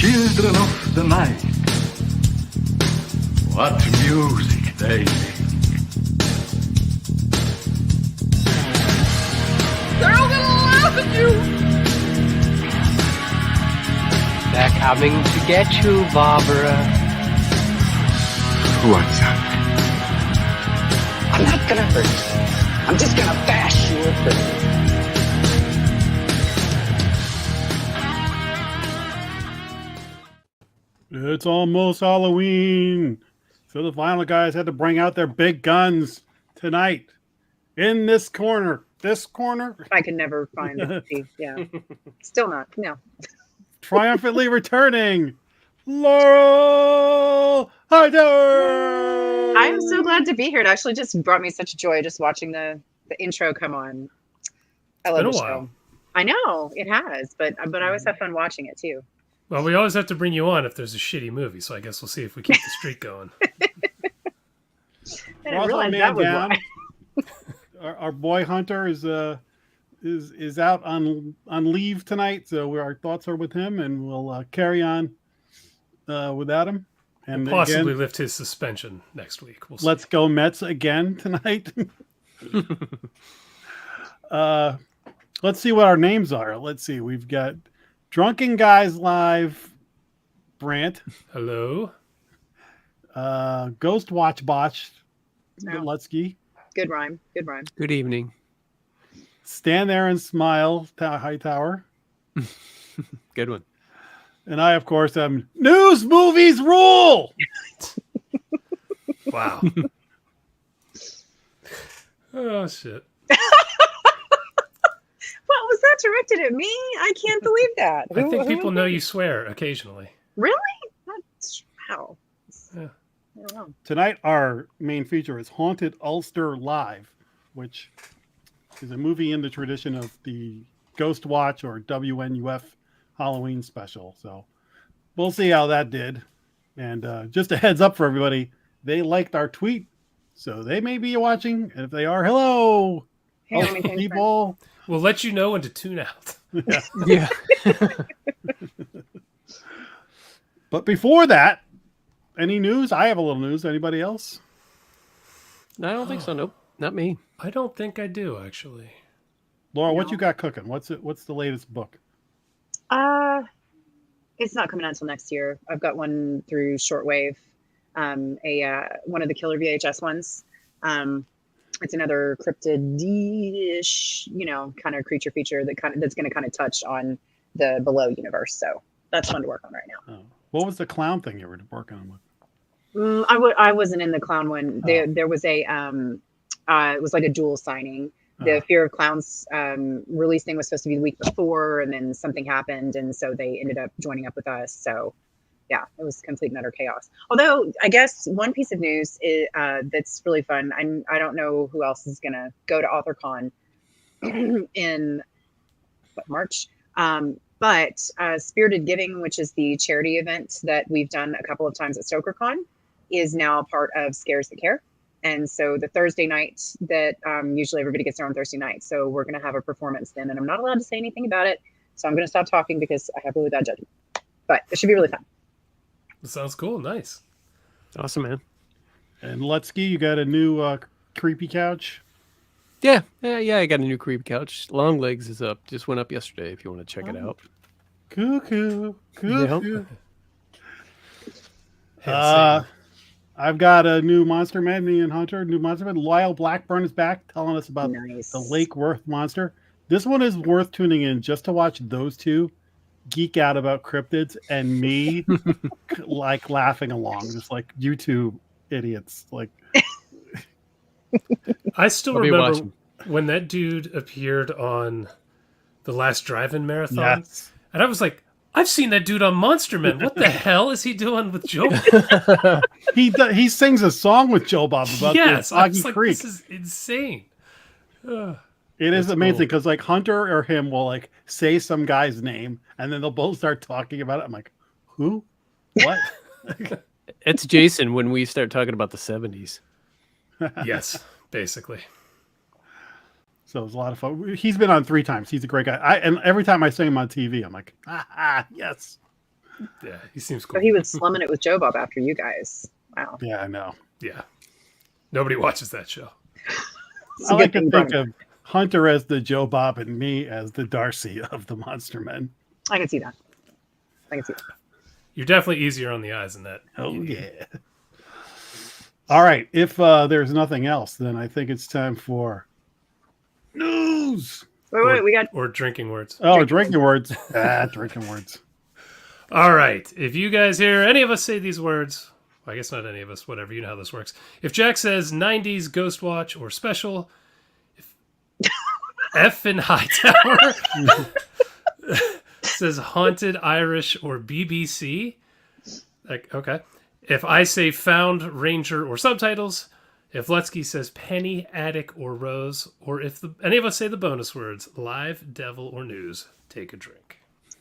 children of the night. What music they make. They're all gonna laugh at you! They're coming to get you, Barbara. What's up? I'm not gonna hurt you. I'm just gonna bash you a bit. It's almost Halloween. So the Vinyl Guys had to bring out their big guns tonight. In this corner. This corner. I can never find the key. Yeah. Still not. No. Triumphantly returning. Laurel Hightower. I'm so glad to be here. It actually just brought me such joy just watching the intro come on. I love the show. I know it has, but I always have fun watching it too. Well, we always have to bring you on if there's a shitty movie, so I guess we'll see if we keep the streak going. I didn't realize that was why. Our boy Hunter is out on leave tonight, so our thoughts are with him, and we'll carry on without him. And we'll possibly lift his suspension next week. We'll see. Let's go Mets again tonight. Let's see what our names are. Let's see. We've got Drunken Guys Live, Brant. Hello. Ghost Watch Botch, Lutsky. Good rhyme. Good rhyme. Good evening. Stand There and Smile, Hightower. Good one. And I, of course, am News Movies Rule. Wow. Oh, shit. What was that directed at me? I can't believe that. I think people know you swear occasionally. Really? That's how. Yeah. I don't know. Tonight, our main feature is Haunted Ulster Live, which is a movie in the tradition of the Ghost Watch or WNUF Halloween special. So we'll see how that did. And just a heads up for everybody, they liked our tweet, so they may be watching. And if they are, hello, people. We'll let you know when to tune out. Yeah. But before that, any news? I have a little news. Anybody else? No, I don't think so. Nope. Not me. I don't think I do, actually. Laura, what you got cooking? What's the latest book? It's not coming out until next year. I've got one through Shortwave, one of the killer VHS ones. It's another cryptid-ish, kind of creature feature that's going to kind of touch on the below universe. So that's fun to work on right now. Oh. What was the clown thing you were working on with? I wasn't in the clown one. There was it was like a dual signing. The Fear of Clowns release thing was supposed to be the week before, and then something happened, and so they ended up joining up with us. So, yeah, it was complete and utter chaos. Although, I guess one piece of news that's really fun. I don't know who else is going to go to AuthorCon in March. But Spirited Giving, which is the charity event that we've done a couple of times at StokerCon, is now part of Scares That Care. And so the Thursday night that usually everybody gets there on Thursday night. So we're going to have a performance then. And I'm not allowed to say anything about it. So I'm going to stop talking because I have really bad judgment. But it should be really fun. That sounds cool. Nice. Awesome, man. And Lutsky, you got a new creepy couch? Yeah. I got a new creepy couch. Long Legs is up. Just went up yesterday if you want to check it out. Cuckoo. Yep. I've got a new Monster Man, me and Hunter. New Monster Man. Lyle Blackburn is back telling us about the Lake Worth monster. This one is worth tuning in just to watch those two geek out about cryptids and me like laughing along, just like you two idiots. Like I still remember when that dude appeared on the last drive-in marathon, and I was like, I've seen that dude on Monster Men. What the hell is he doing with Joe Bob? He sings a song with Joe Bob about yes, I was like, Creek. This is insane. It is amazing because like Hunter or him will like say some guy's name and then they'll both start talking about it. I'm like, who? What? It's Jason when we start talking about the 70s. Yes, basically. So it was a lot of fun. He's been on 3 times. He's a great guy. And every time I see him on TV, I'm like, yes. Yeah, he seems cool. But he was slumming it with Joe Bob after you guys. Wow. Yeah, I know. Yeah. Nobody watches that show. It's I a like good to thing, think of Hunter as the Joe Bob and me as the Darcy of the Monster Men. I can see that. You're definitely easier on the eyes than that. Oh, yeah. All right. If there's nothing else, then I think it's time for news. Wait, we got Or drinking words. Oh, drinking words. Drinking words. All right. If you guys hear any of us say these words, well, I guess not any of us, whatever, you know how this works. If Jack says 90s Ghost Watch or special, if F in Hightower says haunted Irish or BBC, like, okay. If I say found Ranger or subtitles, if Lutsky says penny, attic, or rose, or if any of us say the bonus words live, devil, or news, take a drink.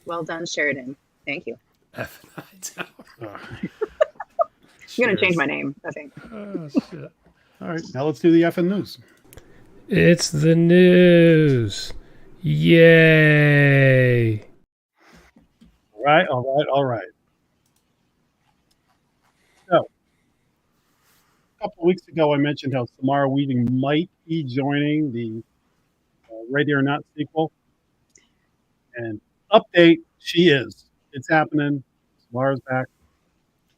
well done, Sheridan. Thank you. F in Hightower. I'm gonna change my name, I think. Oh, shit. All right. Now let's do the effing news. It's the news. Yay. All right. So, a couple of weeks ago, I mentioned how Samara Weaving might be joining the Ready or Not sequel. And update, she is. It's happening. Samara's back.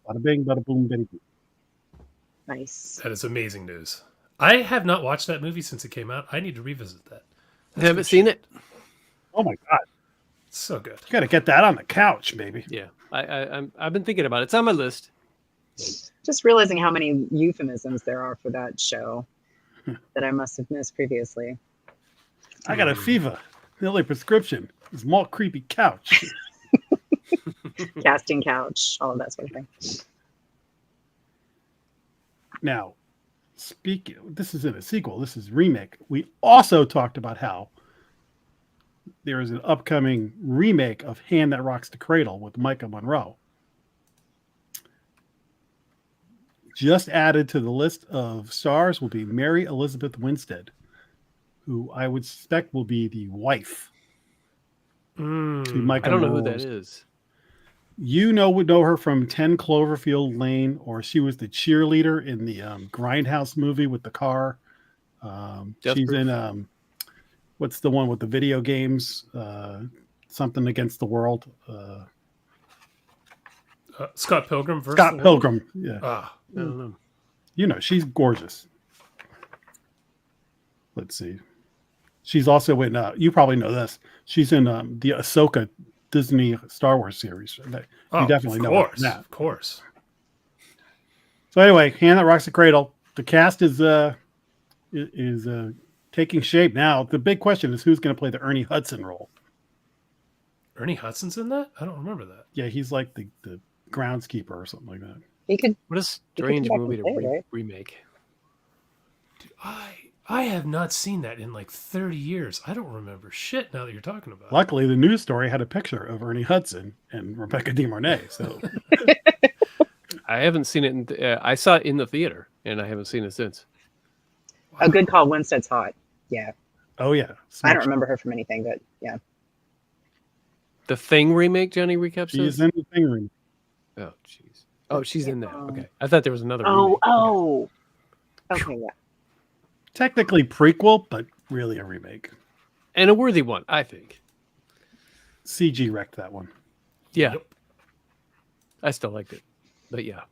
Bada bing, bada boom, bitty boom. Nice. That is amazing news. I have not watched that movie since it came out. I need to revisit that. I haven't seen it. Oh my God. It's so good. You got to get that on the couch, baby. Yeah, I've been thinking about it. It's on my list. Just realizing how many euphemisms there are for that show that I must have missed previously. I got a fever. The only prescription is more creepy couch. Casting couch, all of that sort of thing. Now, this isn't a sequel. This is remake. We also talked about how there is an upcoming remake of Hand That Rocks the Cradle with Micah Monroe. Just added to the list of stars will be Mary Elizabeth Winstead, who I would suspect will be the wife to Micah I don't know who Monroe's. that is. You would know her from 10 Cloverfield Lane, or she was the cheerleader in the Grindhouse movie with the car. She's in what's the one with the video games? Something Against the World. Scott Pilgrim versus Scott Pilgrim. Yeah. Ah, I don't know. You know, she's gorgeous. Let's see. She's also in, you probably know this. She's in the Ahsoka Disney Star Wars series. You definitely know her from that. Of course. So anyway, Hand That Rocks the Cradle. The cast is taking shape now. The big question is who's going to play the Ernie Hudson role. Ernie Hudson's in that? I don't remember that. Yeah, he's like the groundskeeper or something like that. He could. What a strange come back movie to and play it, right? remake. Dude, I have not seen that in like 30 years. I don't remember shit now that you're talking about it. Luckily, the news story had a picture of Ernie Hudson and Rebecca De Mornay. So I haven't seen it. I saw it in the theater, and I haven't seen it since. A good call. Winstead's hot. Yeah. oh yeah, I don't remember her from anything, but yeah. The Thing remake, Johnny Recap She's says? in the thing room. Oh, jeez. Oh, she's in that. Okay. I thought there was another remake. Okay, yeah. Technically prequel, but really a remake. And a worthy one, I think. CG wrecked that one. Yeah. I still liked it. But yeah.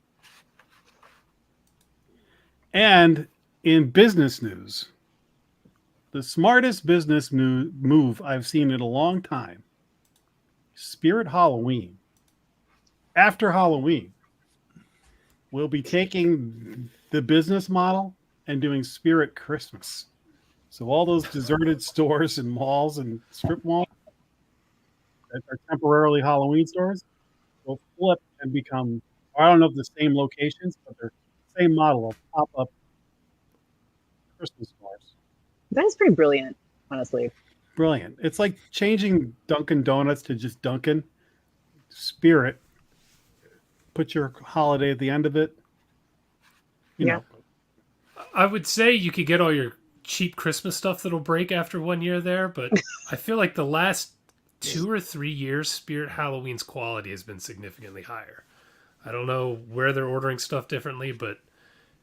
And in business news, the smartest business move I've seen in a long time. Spirit Halloween. After Halloween, we'll be taking the business model and doing Spirit Christmas. So all those deserted stores and malls and strip malls that are temporarily Halloween stores will flip and become, I don't know if the same locations, but they're the same model of pop-up Christmas stores. That is pretty brilliant, honestly. Brilliant. It's like changing Dunkin' Donuts to just Dunkin'. Spirit. Put your holiday at the end of it. You know. I would say you could get all your cheap Christmas stuff that'll break after 1 year there, but I feel like the last 2 or 3 years, Spirit Halloween's quality has been significantly higher. I don't know where they're ordering stuff differently, but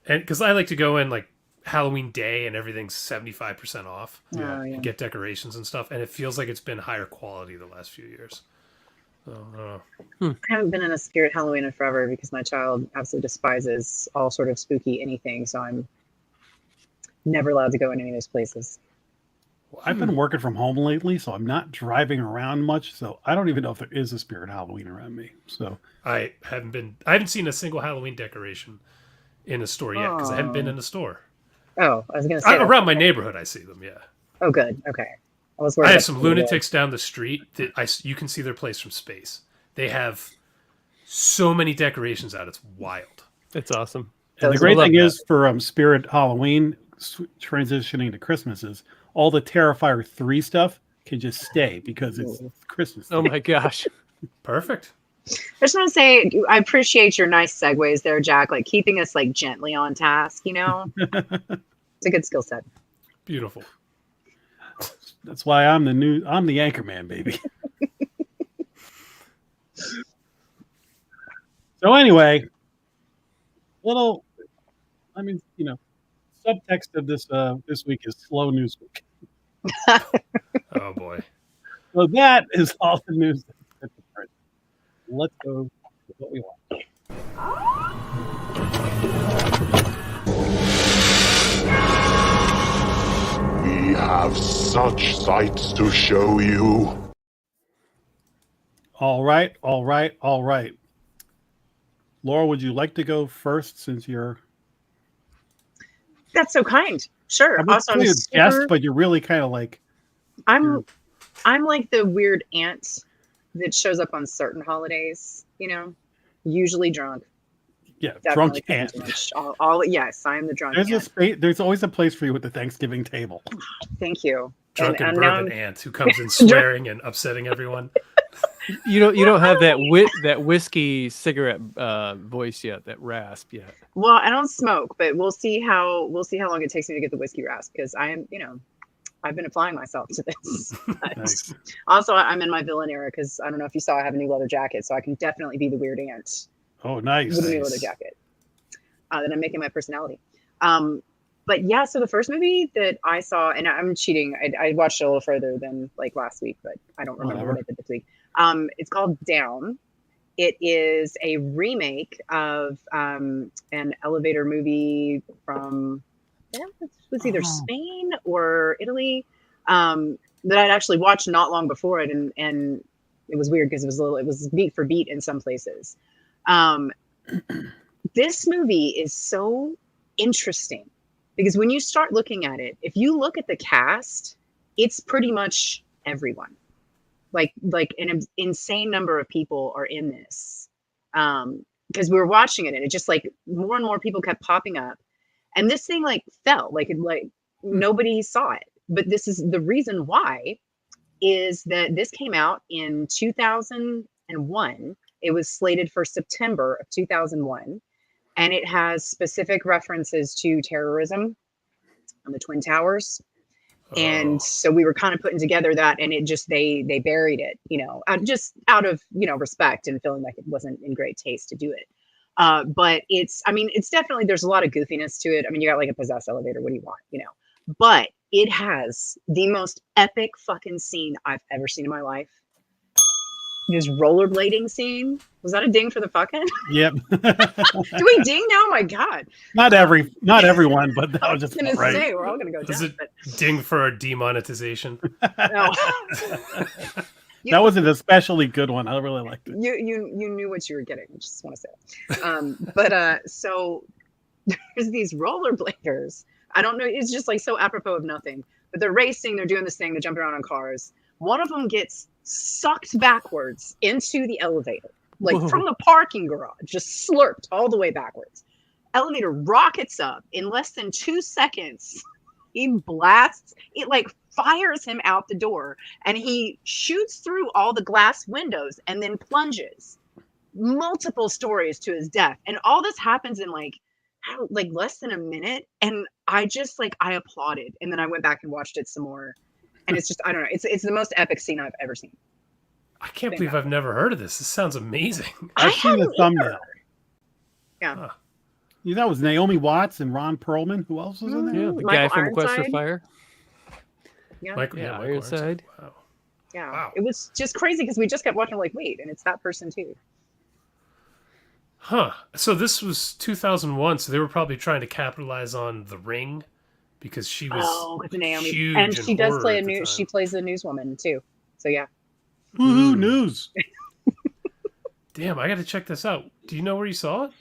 because I like to go in like Halloween day and everything's 75% off and get decorations and stuff, and it feels like it's been higher quality the last few years. So, I don't know. I haven't been in a Spirit Halloween in forever because my child absolutely despises all sort of spooky anything, so I'm never allowed to go in any of those places. I've been working from home lately, so I'm not driving around much. So I don't even know if there is a Spirit Halloween around me. So I haven't seen a single Halloween decoration in a store yet because I haven't been in a store. Oh, I was going to say around my neighborhood. I see them. Yeah. Oh, good. Okay. I was worried. I have some lunatics down the street that you can see their place from space. They have so many decorations out. It's wild. It's awesome. And the great thing is for Spirit Halloween transitioning to Christmas is all the Terrifier 3 stuff can just stay because it's Christmas. Oh my gosh. Perfect. I just want to say I appreciate your nice segues there, Jack, like keeping us like gently on task, you know? It's a good skill set. Beautiful. That's why I'm the anchor man, baby. So anyway, subtext of this week is slow news week. Oh boy. So that is all the news that's at the print. Let's go to what we want. We have such sights to show you. All right. Laurel, would you like to go first since you're... That's so kind. Sure. I'm Also, I'm a super... guest, but you're really kind of like... I'm like the weird aunt that shows up on certain holidays, you know, usually drunk. Yeah, Definitely drunk aunt. Yes, I am the drunk There's aunt. there's always a place for you at the Thanksgiving table. Thank you. Drunken and bourbon aunt who comes in swearing and upsetting everyone. You don't have that whiskey cigarette voice yet, that rasp yet. Well, I don't smoke, but we'll see how long it takes me to get the whiskey rasp because I am, I've been applying myself to this. Nice. Also, I'm in my villain era because I don't know if you saw I have a new leather jacket, so I can definitely be the weird aunt Oh, nice. with a new leather jacket. That I'm making my personality. But yeah, so the first movie that I saw, and I'm cheating, I watched it a little further than like last week, but I don't remember what I did this week. It's called Down. It is a remake of an elevator movie from, it was either Spain or Italy, that I'd actually watched not long before it, and it was weird because it was beat for beat in some places. This movie is so interesting because when you start looking at it, if you look at the cast, it's pretty much everyone. Like an insane number of people are in this. Because we were watching it and it just like more and more people kept popping up. And this thing like fell, like nobody saw it. But this is the reason why is that this came out in 2001. It was slated for September of 2001. And it has specific references to terrorism on the Twin Towers. And so we were kind of putting together that, and it just, they buried it, just out of, respect and feeling like it wasn't in great taste to do it. But it's definitely, there's a lot of goofiness to it. I mean, you got like a possessed elevator. What do you want, but it has the most epic fucking scene I've ever seen in my life. This rollerblading scene. Was that a ding for the fucking? Yep. Do we ding now? Oh my God. Not everyone, but that was just I was gonna right. say, we're all gonna go Does down. it ding for a demonetization? No. That wasn't an especially good one. I really liked it. You knew what you were getting. I just want to say. So there's these rollerbladers. I don't know. It's just like so apropos of nothing. But they're racing. They're doing this thing. They're jumping around on cars. One of them gets sucked backwards into the elevator, like from the parking garage, just slurped all the way backwards. Elevator rockets up in less than 2 seconds. He blasts it, like fires him out the door, and he shoots through all the glass windows and then plunges multiple stories to his death. And all this happens in like less than a minute. And I just I applauded. And then I went back and watched it some more. And it's just, I don't know. It's the most epic scene I've ever seen. I can't believe I've never heard of this. This sounds amazing. I've seen the thumbnail. Yeah. Huh. You know, it was Naomi Watts and Ron Perlman. Who else was in there? Yeah, the Michael guy from Quest for Ironside. Fire. Yeah. Michael Ironside. Wow. Yeah. Wow. It was just crazy because we just kept watching, like, wait, and it's that person too. Huh. So this was 2001, so they were probably trying to capitalize on The Ring because she was it's Naomi, huge and in she does horror play at the time. she plays a newswoman too. So yeah. Woohoo, news. Damn, I got to check this out. Do you know where you saw it?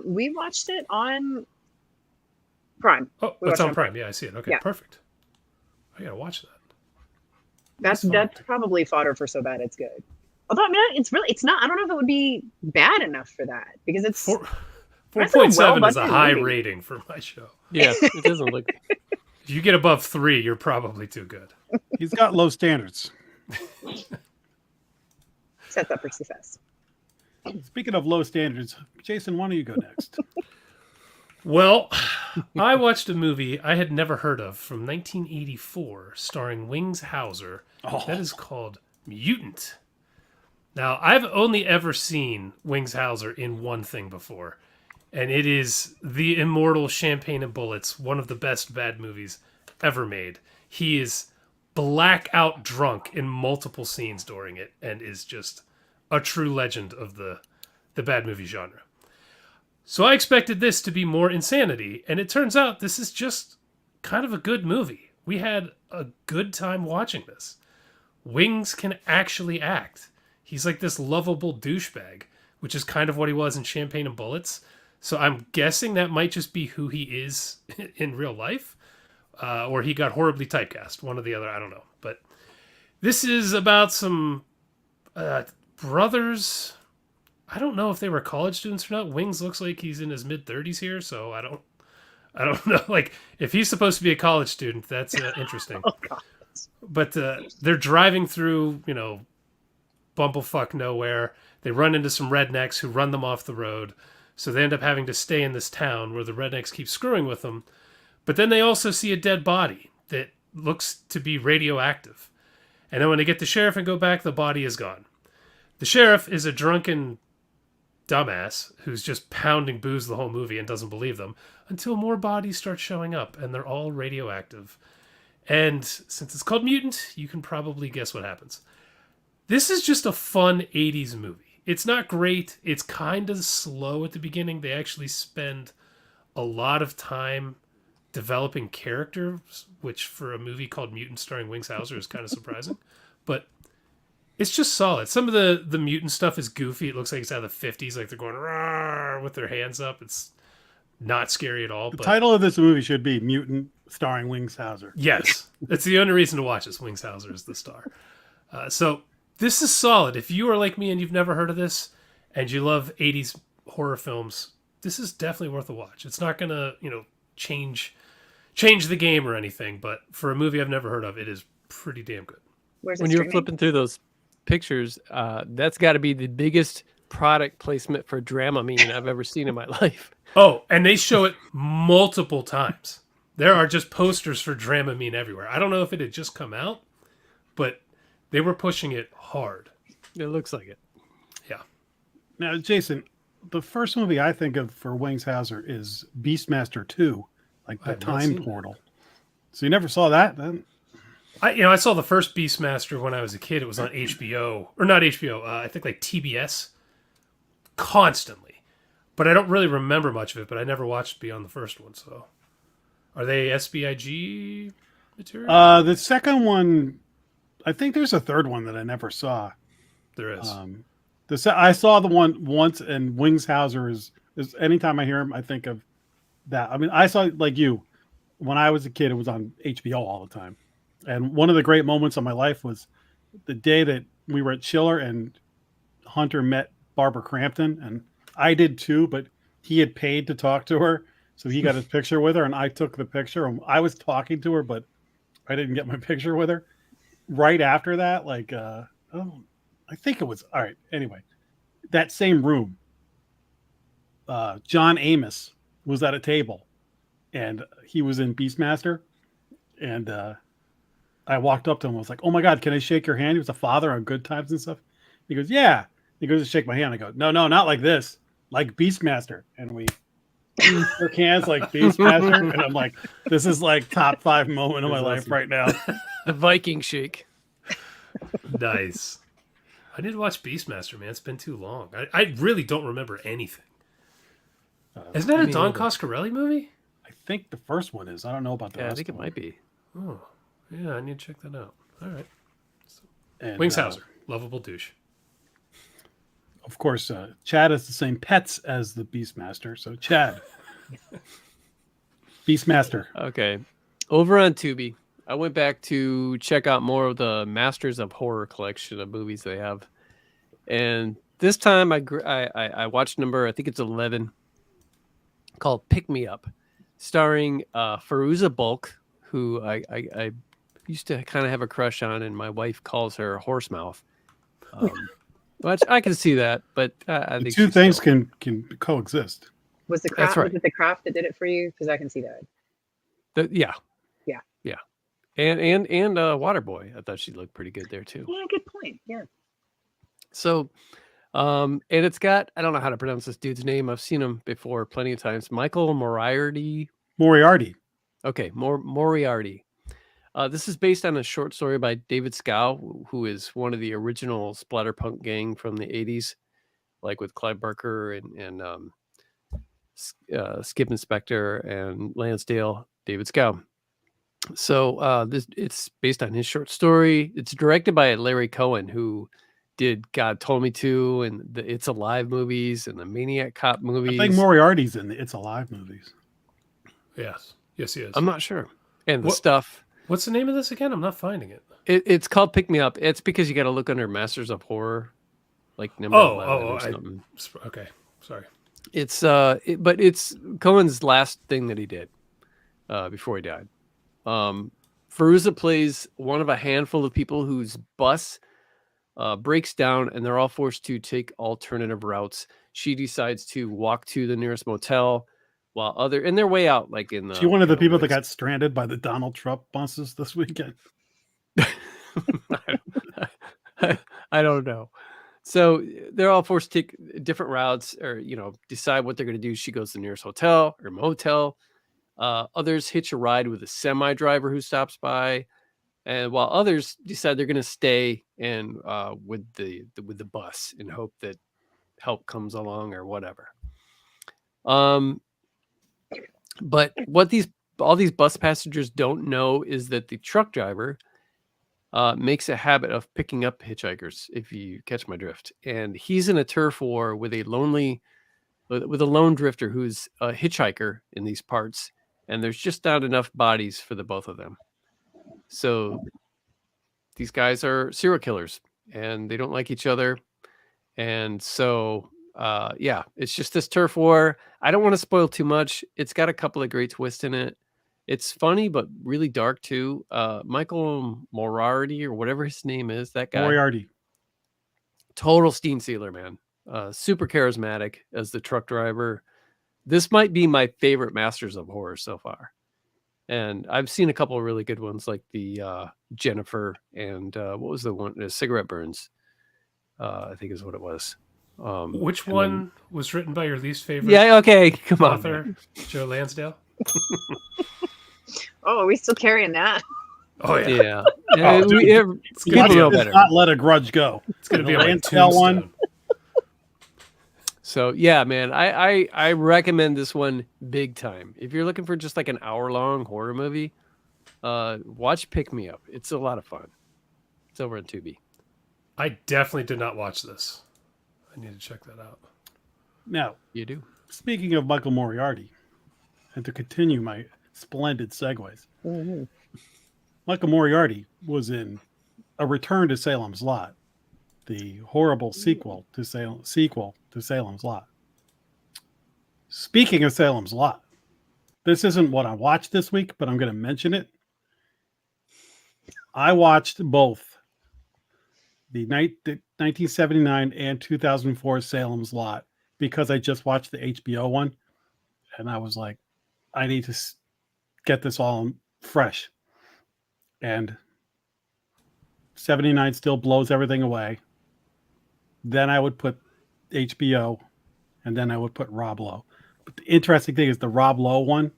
We watched it on Prime. Oh, We it's watched it on on Prime. Yeah, I see it. Okay, Yeah. perfect. I got to watch that. That's probably fodder for So Bad It's Good. Although I mean, it's not. I don't know if it would be bad enough for that because it's 4.7 is a well-budgeted high movie. rating for my show. Yeah, it doesn't look. If you get above 3, you're probably too good. He's got low standards. sets up for success. Speaking of low standards, Jason, why don't you go next? Well, I watched a movie I had never heard of from 1984 starring Wings Hauser. That is called Mutant. Now, I've only ever seen Wings Hauser in one thing before, and it is the immortal Champagne and Bullets, one of the best bad movies ever made. He is blackout drunk in multiple scenes during it and is just a true legend of the bad movie genre. So I expected this to be more insanity, and it turns out this is just kind of a good movie. We had a good time watching this. Wings can actually act. He's like this lovable douchebag, which is kind of what he was in Champagne and Bullets. So I'm guessing that might just be who he is in real life, or he got horribly typecast, one or the other, I don't know. But this is about some brothers. I don't know if they were college students or not. Wings looks like he's in his mid-30s here, so I don't know. Like, if he's supposed to be a college student, that's interesting. Oh God. But they're driving through, bumblefuck nowhere. They run into some rednecks who run them off the road. So they end up having to stay in this town where the rednecks keep screwing with them. But then they also see a dead body that looks to be radioactive. And then when they get the sheriff and go back, the body is gone. The sheriff is a drunken dumbass who's just pounding booze the whole movie and doesn't believe them until more bodies start showing up and they're all radioactive. And since it's called Mutant, you can probably guess what happens. This is just a fun 80s movie. It's not great. It's kind of slow at the beginning. They actually spend a lot of time developing characters, which for a movie called Mutant starring Wings Hauser is kind of surprising. But it's just solid. Some of the mutant stuff is goofy. It looks like it's out of the 50s, like they're going "Rawr" with their hands up. It's not scary at all. The title of this movie should be Mutant starring Wings Hauser. Yes, that's the only reason to watch this. Wings Hauser is the star. So this is solid. If you are like me and you've never heard of this and you love 80s horror films, this is definitely worth a watch. It's not going to, change the game or anything, but for a movie I've never heard of, it is pretty damn good. Where's When it you were streaming? flipping through those pictures, that's got to be the biggest product placement for Dramamine I've ever seen in my life. Oh, and they show it multiple times. There are just posters for Dramamine everywhere. I don't know if it had just come out, but they were pushing it hard. It looks like it. Yeah. Now, Jason, the first movie I think of for Wings Hauser is Beastmaster 2, like the I've not time seen that. portal. So you never saw that then? I saw the first Beastmaster when I was a kid. It was on HBO, or not HBO, I think like TBS, constantly. But I don't really remember much of it, but I never watched beyond the first one, so. Are they SBIG material? The second one, I think there's a third one that I never saw. There is. I saw the one once, and Wings Hauser is anytime I hear him, I think of that. I mean, I saw, like you, when I was a kid, it was on HBO all the time. And one of the great moments of my life was the day that we were at Chiller and Hunter met Barbara Crampton, and I did too, but he had paid to talk to her. So he got his picture with her, and I took the picture. And I was talking to her, but I didn't get my picture with her. Right after that, I think it was, all right, anyway, that same room, John Amos was at a table, and he was in Beastmaster, and I walked up to him. I was like, "Oh my God, can I shake your hand?" He was a father on Good Times and stuff. He goes, "Yeah." He goes to shake my hand. I go, "No, not like this, like Beastmaster." And we shook hands like Beastmaster. And I'm like, "This is like top 5 moment of my life awesome. right now." The Viking shake. Nice. I need to watch Beastmaster, man. It's been too long. I really don't remember anything. Isn't that a Don Coscarelli movie? I think the first one is. I don't know about the Yeah, I rest. think it might be. Oh, yeah. I need to check that out. All right. And, Wingshauser, lovable douche. of course, Chad has the same pets as the Beastmaster. So Chad, Beastmaster. Okay. Over on Tubi, I went back to check out more of the Masters of Horror collection of movies they have. And this time I watched number, I think it's 11, called Pick Me Up, starring Fairuza Balk, who I used to kind of have a crush on, and my wife calls her horse mouth. Which I can see that, but I The think two she's things still- can coexist. Was the That's craft? right. Was it the craft that did it for you? Because I can see that. Yeah. Yeah. Yeah. And Waterboy. I thought she looked pretty good there too. Yeah, good point. Yeah. So and it's got, I don't know how to pronounce this dude's name. I've seen him before plenty of times. Michael Moriarty. Okay, Moriarty. This is based on a short story by David Scow, who is one of the original splatterpunk gang from the 80s, like with Clive Barker and Skip Inspector and Lansdale, David Scow. So it's based on his short story. It's directed by Larry Cohen, who did God Told Me To and the It's Alive movies and the Maniac Cop movies. I think Moriarty's in the It's Alive movies. Yes. Yes, he is. I'm not sure. And the What- stuff. What's the name of this again? I'm not finding it. It's called Pick Me Up. It's because you got to look under Masters of Horror, like number 11 or something. Okay. Sorry. It's but it's Cohen's last thing that he did before he died. Fairuza plays one of a handful of people whose bus breaks down and they're all forced to take alternative routes. She decides to walk to the nearest motel while in their way out, like in the. She one of the people that woods. got stranded by the Donald Trump buses this weekend. I don't know. So they're all forced to take different routes or, decide what they're going to do. She goes to the nearest hotel or motel. Others hitch a ride with a semi driver who stops by. And while others decide they're going to stay and with the bus and hope that help comes along or whatever. But what all these bus passengers don't know is that the truck driver makes a habit of picking up hitchhikers, if you catch my drift. And he's in a turf war with a lone drifter who's a hitchhiker in these parts. And there's just not enough bodies for the both of them. So these guys are serial killers and they don't like each other. And so, it's just this turf war. I don't want to spoil too much. It's got a couple of great twists in it. It's funny, but really dark too. Michael Moriarty or whatever his name is, that guy. Moriarty. Total steam sealer, man. Super charismatic as the truck driver. This might be my favorite Masters of Horror so far. And I've seen a couple of really good ones like the Jennifer and what was the one? Cigarette Burns, I think is what it was. Which one was written by your least favorite Yeah, okay. Come on. author, Joe Lansdale? Oh, are we still carrying that? Oh, yeah. Yeah. Oh, dude, People gonna be know a- better. Not let a grudge go. It's going to be The on my Lansdale one. tombstone. So yeah, man, I recommend this one big time. If you're looking for just like an hour-long horror movie, watch Pick Me Up. It's a lot of fun. It's over on Tubi. I definitely did not watch this. I need to check that out. Now, You do. speaking of Michael Moriarty, and to continue my splendid segues, Michael Moriarty was in A Return to Salem's Lot, the horrible sequel to Salem's Lot. Speaking of Salem's Lot, this isn't what I watched this week, but I'm going to mention it. I watched both the 1979 and 2004 Salem's Lot because I just watched the HBO one, and I was like, I need to get this all fresh. And 79 still blows everything away. Then I would put HBO, and then I would put Rob Lowe. But the interesting thing is the Rob Lowe one,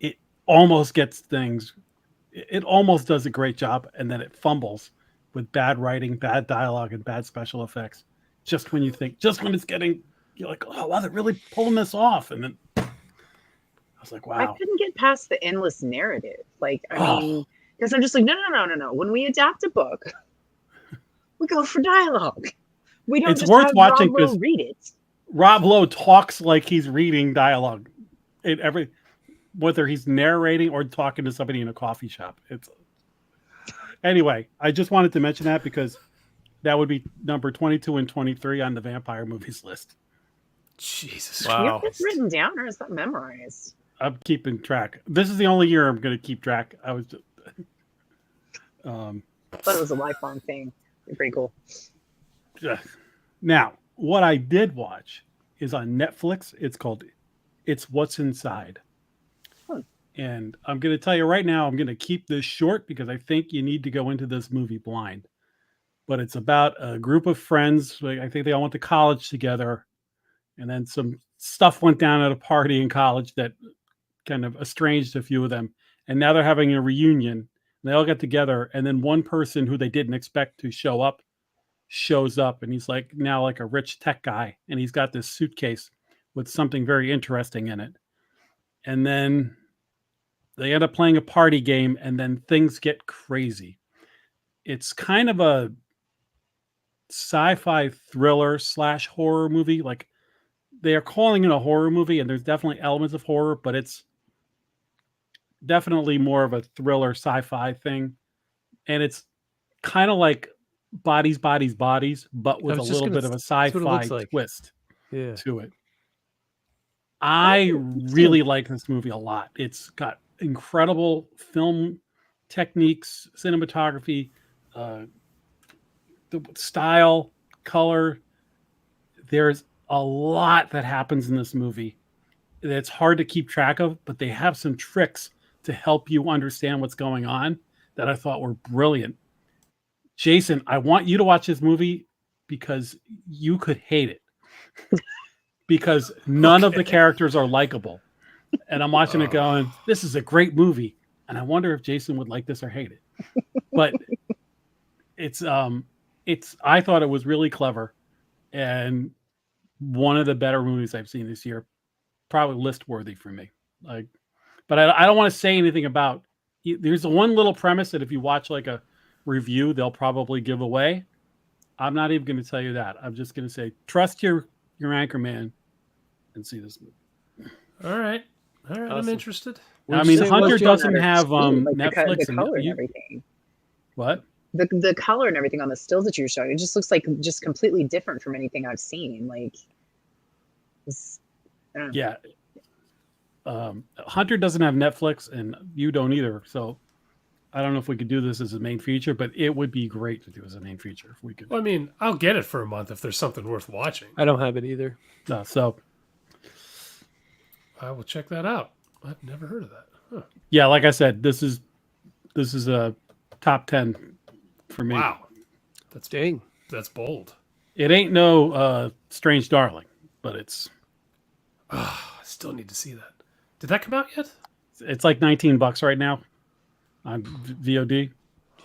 it almost gets things, it almost does a great job, and then it fumbles with bad writing, bad dialogue, and bad special effects. Just when it's getting, you're like, oh, wow, they're really pulling this off. And then I was like, wow. I couldn't get past the endless narrative. Like, I mean, because I'm just like, no. When we adapt a book, we go for dialogue. We don't It's just worth have watching Rob Lowe 'cause read it. Rob Lowe talks like he's reading dialogue. Whether he's narrating or talking to somebody in a coffee shop. Anyway, I just wanted to mention that because that would be number 22 and 23 on the vampire movies list. Jesus. Do you Wow. have this written down or is that memorized? I'm keeping track. This is the only year I'm going to keep track. I was just, I thought it was a lifelong thing. Pretty cool. now, what I did watch is on Netflix. It's called It's What's Inside. And I'm going to tell you right now, I'm going to keep this short because I think you need to go into this movie blind. But it's about a group of friends. I think they all went to college together. And then some stuff went down at a party in college that kind of estranged a few of them. And now they're having a reunion. They all get together. And then one person who they didn't expect to show up shows up. And he's now like a rich tech guy. And he's got this suitcase with something very interesting in it. And then they end up playing a party game, and then things get crazy. It's kind of a sci-fi thriller / horror movie. Like, they are calling it a horror movie, and there's definitely elements of horror, but it's definitely more of a thriller sci-fi thing. And it's kind of like Bodies, but with a little bit of a sci-fi twist to it. I really like this movie a lot. It's got incredible film techniques, cinematography, the style, color. There's a lot that happens in this movie that's hard to keep track of, but they have some tricks to help you understand what's going on that I thought were brilliant. Jason, I want you to watch this movie because you could hate it. Because none of the characters are likable. And I'm watching it going, this is a great movie. And I wonder if Jason would like this or hate it. But I thought it was really clever and one of the better movies I've seen this year. Probably list worthy for me. But I don't want to say anything about. There's one little premise that if you watch like a review, they'll probably give away. I'm not even going to tell you that. I'm just going to say trust your anchor man and see this movie. All right. Awesome. I'm interested. I mean, Hunter doesn't have Netflix the color and everything. What? The color and everything on the stills that you were showing, it just looks like just completely different from anything I've seen. Like, yeah. Hunter doesn't have Netflix, and you don't either. So I don't know if we could do this as a main feature, but it would be great to do as a main feature if we could. Well, I mean, I'll get it for a month if there's something worth watching. I don't have it either. So I will check that out. I've never heard of that. Huh. Yeah, like I said, this is a top 10 for me. Wow, That's bold. It ain't no Strange Darling, but it's. I still need to see that. Did that come out yet? It's like $19 right now on VOD.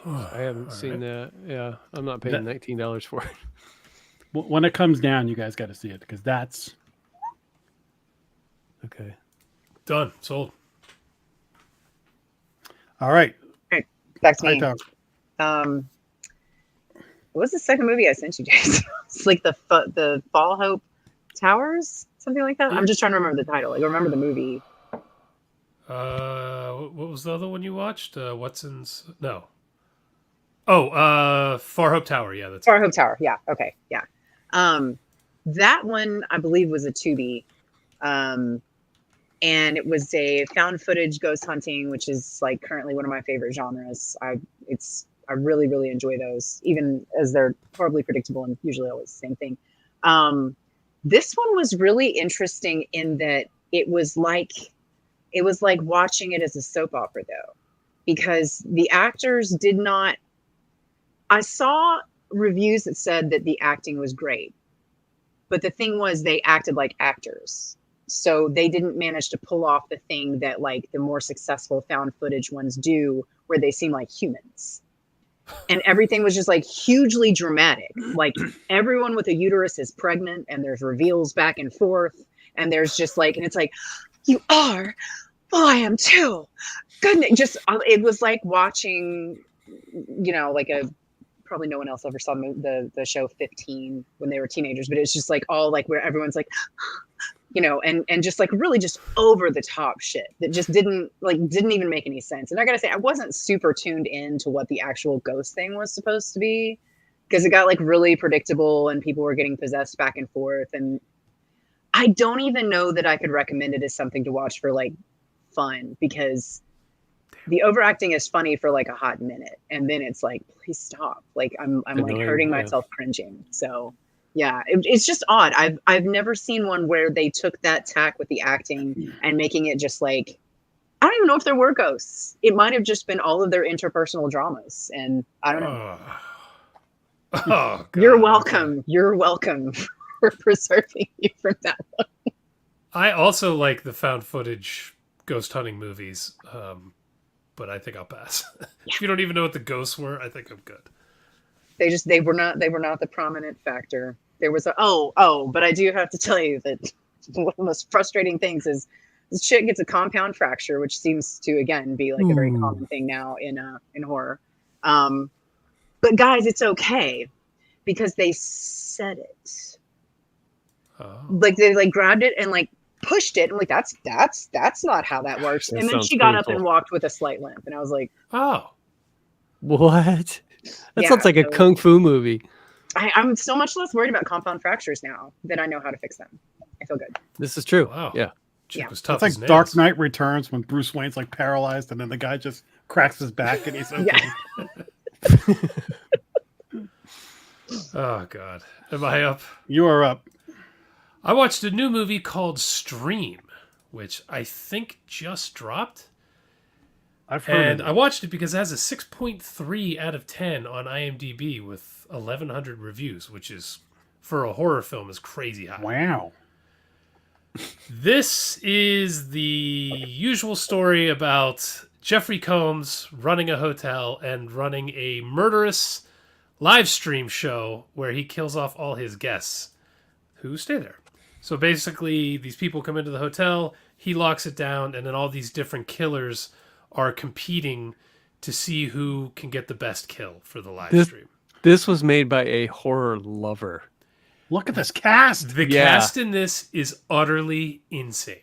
I haven't seen that. Yeah, I'm not paying $19 for it. When it comes down, you guys got to see it because that's okay. Done. Sold. All right. Okay, back to me. Hightower. What was the second movie I sent you, Jason? It's like the Farhope Towers, something like that. I'm just trying to remember the title. Like, I remember the movie. What was the other one you watched? Watson's? No. Oh, Farhope Tower. Yeah, that's Farhope Tower. Yeah. Okay. Yeah. That one I believe was a Tubi, and it was a found footage ghost hunting, which is like currently one of my favorite genres. I really, really enjoy those, even as they're horribly predictable and usually always the same thing. This one was really interesting in that it was like watching it as a soap opera, though, because the actors did not. I saw reviews that said that the acting was great, but the thing was they acted like actors, so they didn't manage to pull off the thing that like the more successful found footage ones do, where they seem like humans. And everything was just like hugely dramatic. Like everyone with a uterus is pregnant, and there's reveals back and forth, and there's just like, and it's like, you are, well, I am too. Goodness, just it was like watching, you know, like a, probably no one else ever saw the show 15 when they were teenagers, but it's just like all like where everyone's like, you know, and just like really just over the top shit that just didn't even make any sense. And I gotta say, I wasn't super tuned in to what the actual ghost thing was supposed to be, because it got like really predictable and people were getting possessed back and forth. And I don't even know that I could recommend it as something to watch for like fun, because the overacting is funny for like a hot minute, and then it's like, please stop. Like I'm like hurting myself cringing. So yeah, it's just odd. I've never seen one where they took that tack with the acting and making it just like, I don't even know if there were ghosts. It might have just been all of their interpersonal dramas, and I don't know. Oh, God. You're welcome. You're welcome for preserving me from that one. I also like the found footage ghost hunting movies, but I think I'll pass. If you don't even know what the ghosts were, I think I'm good. They were not the prominent factor. There was but I do have to tell you that one of the most frustrating things is this chick gets a compound fracture, which seems to again be like a very common thing now in horror. But guys, it's okay because they said it. Oh. Like they like grabbed it and like pushed it, and like that's not how that works. That and then sounds she got up painful. and walked with a slight limp, and I was like, Oh. What? That Yeah, sounds like a so- kung fu movie. I'm so much less worried about compound fractures now that I know how to fix them. I feel good. This is true. Wow. Yeah. Chick Yeah. was tough It's as like Dark nails. Knight Returns when Bruce Wayne's like paralyzed, and then the guy just cracks his back, and he's okay. Yeah. Oh, God. Am I up? You are up. I watched a new movie called Stream, which I think just dropped. I've heard And of I watched it because it has a 6.3 out of 10 on IMDb with 1,100 reviews, which is, for a horror film, is crazy high. it. Wow. This is the usual story about Jeffrey Combs running a hotel and running a murderous live stream show where he kills off all his guests who stay there. So basically, these people come into the hotel, he locks it down, and then all these different killers are competing to see who can get the best kill for the live stream. This was made by a horror lover. Look at this cast. The Yeah. cast in this is utterly insane.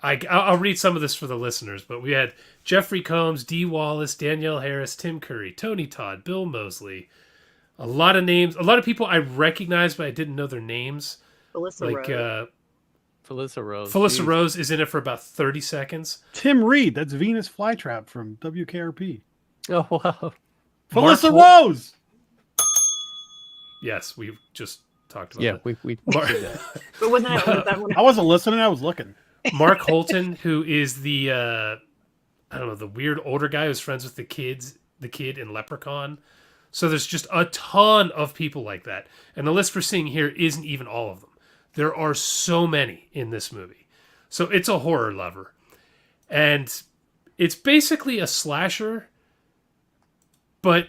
I'll read some of this for the listeners, but we had Jeffrey Combs, Dee Wallace, Danielle Harris, Tim Curry, Tony Todd, Bill Moseley. A lot of names, a lot of people I recognized, but I didn't know their names. Felissa Like Rose. Felissa Rose. Felissa Jeez. Rose is in it for about 30 seconds. Tim Reed. That's Venus Flytrap from WKRP. Oh, wow. Felissa Holt- Rose. Yes, we just talked about Yeah, that. we Mar- did that. But wasn't that one? I wasn't listening. I was looking. Mark Holton, who is the I don't know, the weird older guy who's friends with the kid in Leprechaun. So there's just a ton of people like that. And the list we're seeing here isn't even all of them. There are so many in this movie. So it's a horror lover. And it's basically a slasher, but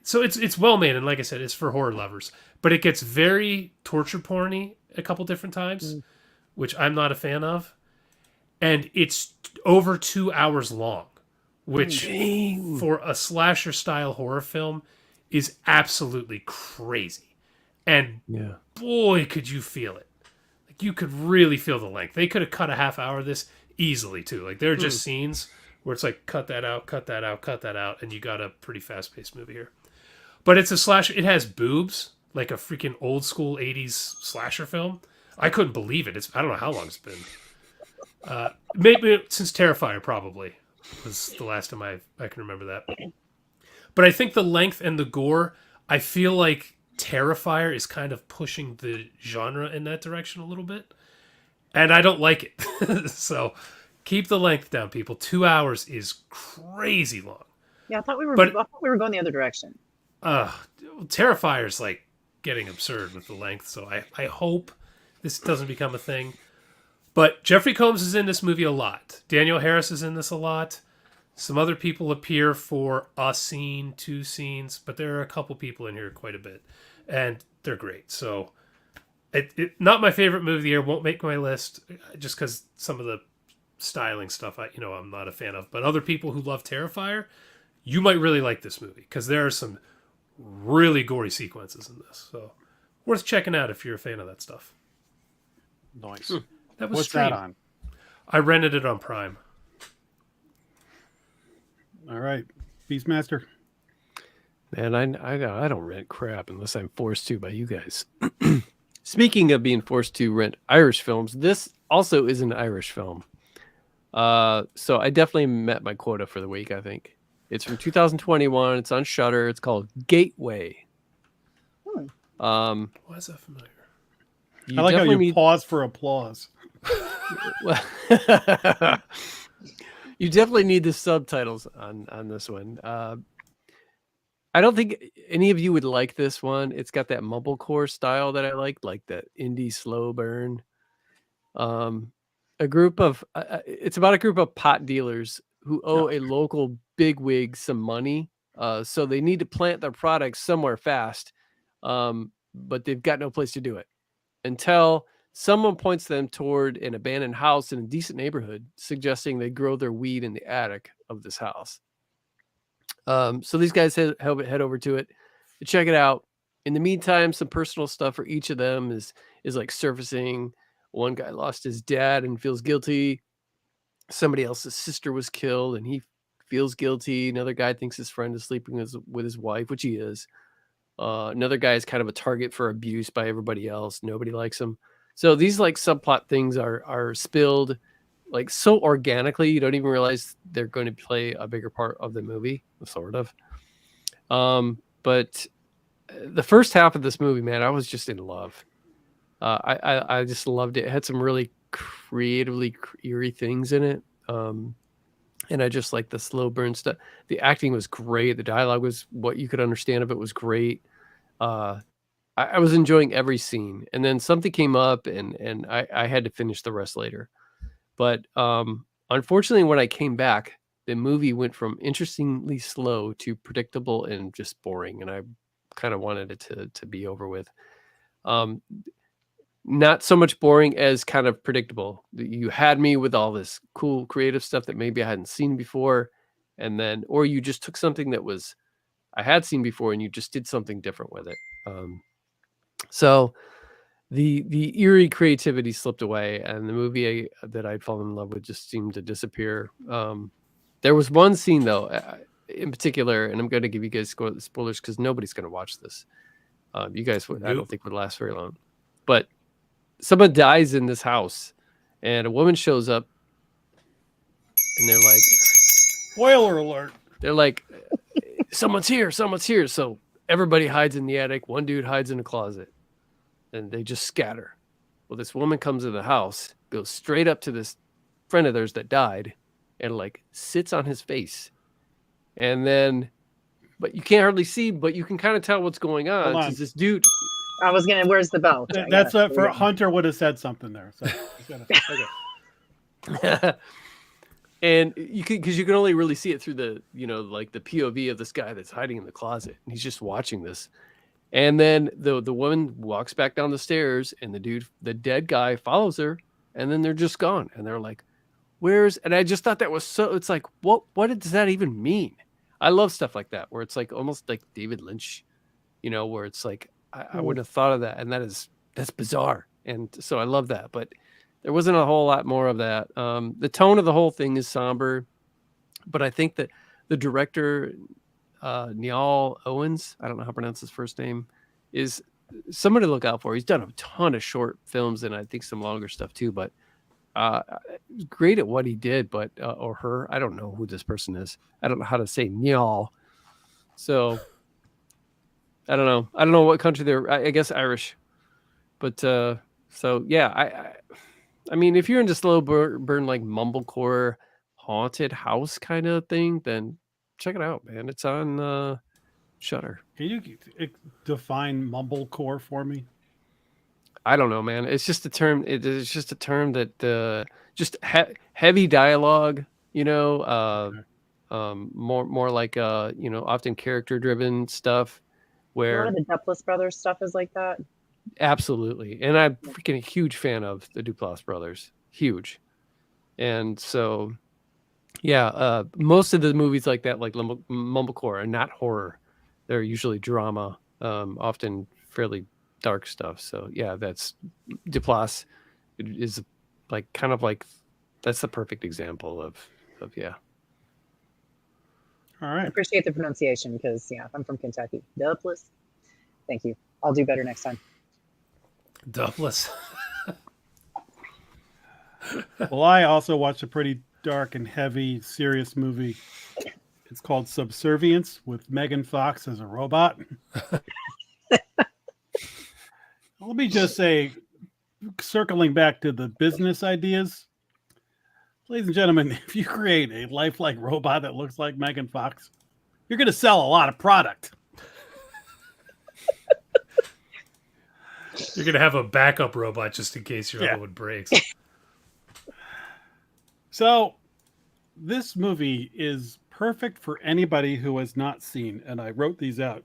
so it's well made, and like I said, it's for horror lovers. But it gets very torture porny a couple different times, which I'm not a fan of. And it's over 2 hours long, which for a slasher style horror film is absolutely crazy. And Yeah. boy, could you feel it. Like you could really feel the length. They could have cut a half hour of this easily too. Like there are just scenes where it's like cut that out, cut that out, cut that out, and you got a pretty fast paced movie here. But it's a slasher. It has boobs, like a freaking old school 80s slasher film. I couldn't believe it. I don't know how long it's been. Maybe since Terrifier probably was the last time I can remember that. But I think the length and the gore, I feel like Terrifier is kind of pushing the genre in that direction a little bit. And I don't like it. So keep the length down, people. 2 hours is crazy long. Yeah, I thought we were. But- I thought we were going the other direction. Terrifier's like getting absurd with the length, so I hope this doesn't become a thing. But Jeffrey Combs is in this movie a lot. Daniel Harris is in this a lot. Some other people appear for a scene, 2 scenes, but there are a couple people in here quite a bit, and they're great. So, not my favorite movie of the year. Won't make my list just because some of the styling stuff I'm not a fan of. But other people who love Terrifier, you might really like this movie because there are some really gory sequences in this. So, worth checking out if you're a fan of that stuff. Nice. That was What's streamed. that on? I rented it on Prime. All right, Beastmaster. Man, I don't rent crap unless I'm forced to by you guys. Speaking of being forced to rent Irish films, this also is an Irish film. So I definitely met my quota for the week, I think. It's from 2021. It's on Shudder. It's called Gateway. Why is that familiar? I like how you pause for applause. You definitely need the subtitles on this one. I don't think any of you would like this one. It's got that mumblecore style that I like that indie slow burn. It's about a group of pot dealers who owe a local bigwig some money. So they need to plant their products somewhere fast, but they've got no place to do it until someone points them toward an abandoned house in a decent neighborhood, suggesting they grow their weed in the attic of this house. So these guys head over to it to check it out. In the meantime, some personal stuff for each of them is like surfacing. One guy lost his dad and feels guilty. Somebody else's sister was killed and he feels guilty. Another guy thinks his friend is sleeping with his wife, which he is. Another guy is kind of a target for abuse by everybody else. Nobody likes him. So these like subplot things are spilled like so organically, you don't even realize they're going to play a bigger part of the movie, sort of. But the first half of this movie, man, I was just in love. I just loved it. It had some really creatively eerie things in it. And I just like the slow burn stuff. The acting was great. The dialogue was what you could understand of it was great. I was enjoying every scene, and then something came up and I had to finish the rest later. But unfortunately, when I came back, the movie went from interestingly slow to predictable and just boring. And I kind of wanted it to be over with. Not so much boring as kind of predictable. You had me with all this cool creative stuff that maybe I hadn't seen before. And then, or you just took something that I had seen before and you just did something different with it. So the eerie creativity slipped away, and the movie that I'd fallen in love with just seemed to disappear. There was one scene though, in particular, and I'm going to give you guys spoilers because nobody's going to watch this. You guys I don't think would last very long. But someone dies in this house, and a woman shows up, and they're like, "Spoiler alert!" They're like, "Someone's here! Someone's here!" So everybody hides in the attic. One dude hides in a closet. And they just scatter. Well, this woman comes in the house, goes straight up to this friend of theirs that died, and like sits on his face. And then, but you can't hardly see, but you can kind of tell what's going on. Because this dude. I was gonna. Where's the belt? That's for Hunter would have said something there. So. Okay. And because you can only really see it through the like the POV of this guy that's hiding in the closet, and he's just watching this. And then the woman walks back down the stairs, and the dead guy follows her, and then they're just gone. And they're like, and I just thought that was it's like, what does that even mean? I love stuff like that, where it's like almost like David Lynch, where it's like, I wouldn't have thought of that. And that's bizarre. And so I love that, but there wasn't a whole lot more of that. The tone of the whole thing is somber, but I think that the director, Niall Owens, I don't know how to pronounce his first name, is someone to look out for. He's done a ton of short films and I think some longer stuff too, but great at what he did, but or her, I don't know who this person is. I don't know how to say Niall. So I don't know what country they're, I guess Irish, but so yeah, I mean, if you're into slow burn like mumblecore haunted house kind of thing, then check it out, man. It's on Shudder. Can you define mumblecore for me? I don't know, man. It's just a term. It's just a term that just heavy dialogue. You know, more like often character driven stuff. A lot Where of the Duplass Brothers stuff is like that. absolutely, and I'm freaking a huge fan of the Duplass brothers. Huge, and so yeah, most of the movies like that, like mumblecore, are not horror. They're usually drama, often fairly dark stuff. So yeah, that's Duplass is like kind of like that's the perfect example of yeah. All I right. appreciate the pronunciation because I'm from Kentucky. Duplass. Thank you. I'll do better next time. Duplass. Well, I also watched a pretty dark and heavy, serious movie. It's called Subservience with Megan Fox as a robot. Let me just say, circling back to the business ideas, ladies and gentlemen, if you create a lifelike robot that looks like Megan Fox, you're going to sell a lot of product. You're gonna have a backup robot just in case your other one breaks. So, this movie is perfect for anybody who has not seen, and I wrote these out.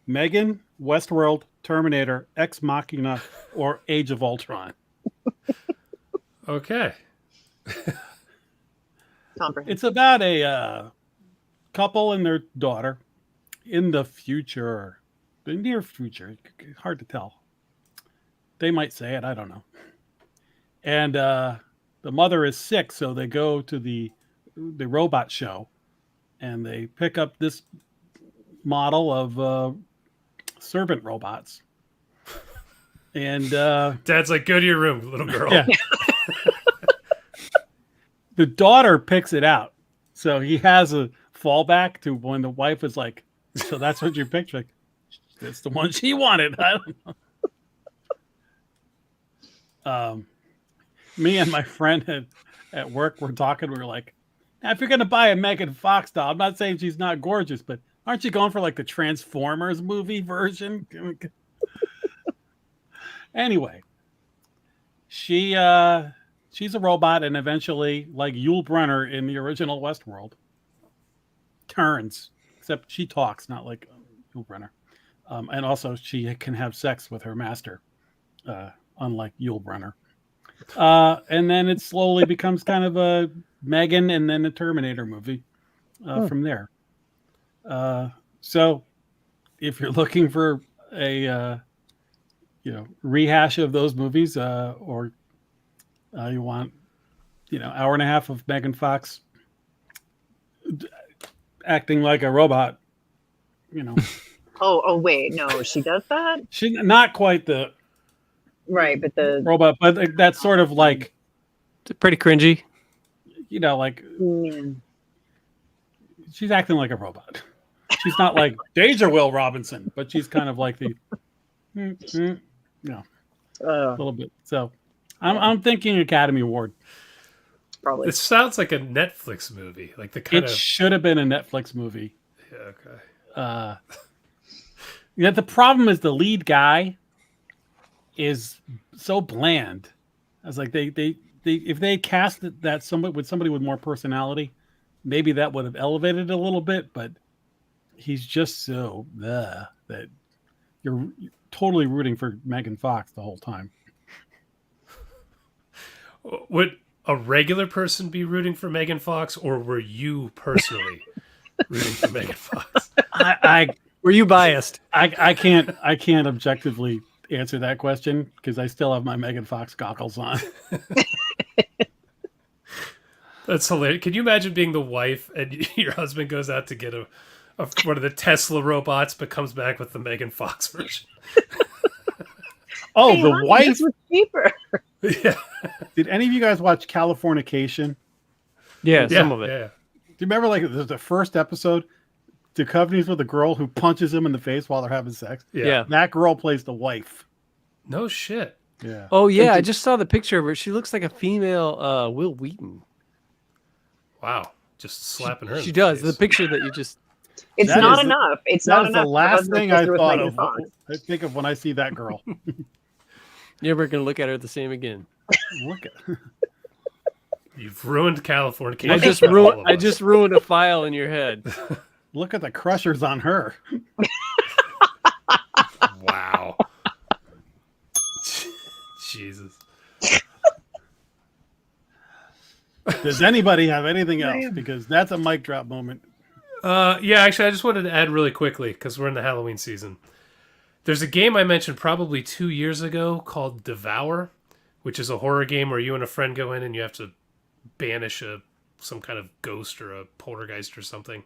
Megan, Westworld, Terminator, Ex Machina, or Age of Ultron. Okay. It's about a couple and their daughter in the future, the near future. Hard to tell. They might say it. I don't know. And the mother is sick, so they go to the robot show, and they pick up this model of servant robots. And Dad's like, go to your room, little girl. yeah. The daughter picks it out. So he has a fallback to when the wife is like, so that's what you picked. Like, that's the one she wanted. I don't know. Me and my friend at work were talking. We were like, now, if you're going to buy a Megan Fox doll, I'm not saying she's not gorgeous, but aren't you going for like the Transformers movie version? Anyway, she's a robot, and eventually, like Yul Brynner in the original Westworld, turns. Except she talks, not like Yul Brynner. And also, she can have sex with her master, unlike Yul Brynner. And then it slowly becomes kind of a Megan and then a Terminator movie from there. So, if you're looking for a rehash of those movies, or you want hour and a half of Megan Fox acting like a robot, Oh wait, no, she does that? she not quite the Right, but the robot, but that's sort of like It's pretty cringy. like yeah. she's acting like a robot. She's not like Deja Will Robinson, but she's kind of like the a little bit. So I'm thinking Academy Award. Probably. It sounds like a Netflix movie, like the kind It of. should have been a Netflix movie. Yeah, okay. The problem is the lead guy is so bland. I was like, they if they cast that somebody with more personality, maybe that would have elevated it a little bit. But he's just so that you're totally rooting for Megan Fox the whole time. Would a regular person be rooting for Megan Fox, or were you personally rooting for Megan Fox? Were you biased? I can't objectively answer that question because I still have my Megan Fox goggles on. That's hilarious. Can you imagine being the wife and your husband goes out to get one of the Tesla robots, but comes back with the Megan Fox version? Oh, Hey, the honey, wife. this was cheaper. Yeah, Did any of you guys watch Californication? Yeah, some of it. Yeah. Do you remember like the first episode? The company's with a girl who punches him in the face while they're having sex. Yeah. That girl plays the wife. No shit. Yeah. Oh yeah, I just saw the picture of her. She looks like a female Will Wheaton. Wow. just slapping her. She in does. face. The picture that you just It's That not is- enough. It's That not is enough. the My last husband's thing I sister with thought Megan of. Fox. I think of when I see that girl. you're never gonna look at her the same again. Look at You've ruined California. I just ruined a file in your head. look at the crushers on her. Wow. Jesus. Does anybody have anything else? Because that's a mic drop moment. Yeah, actually, I just wanted to add really quickly because we're in the Halloween season. There's a game I mentioned probably 2 years ago called Devour, which is a horror game where you and a friend go in and you have to banish some kind of ghost or a poltergeist or something.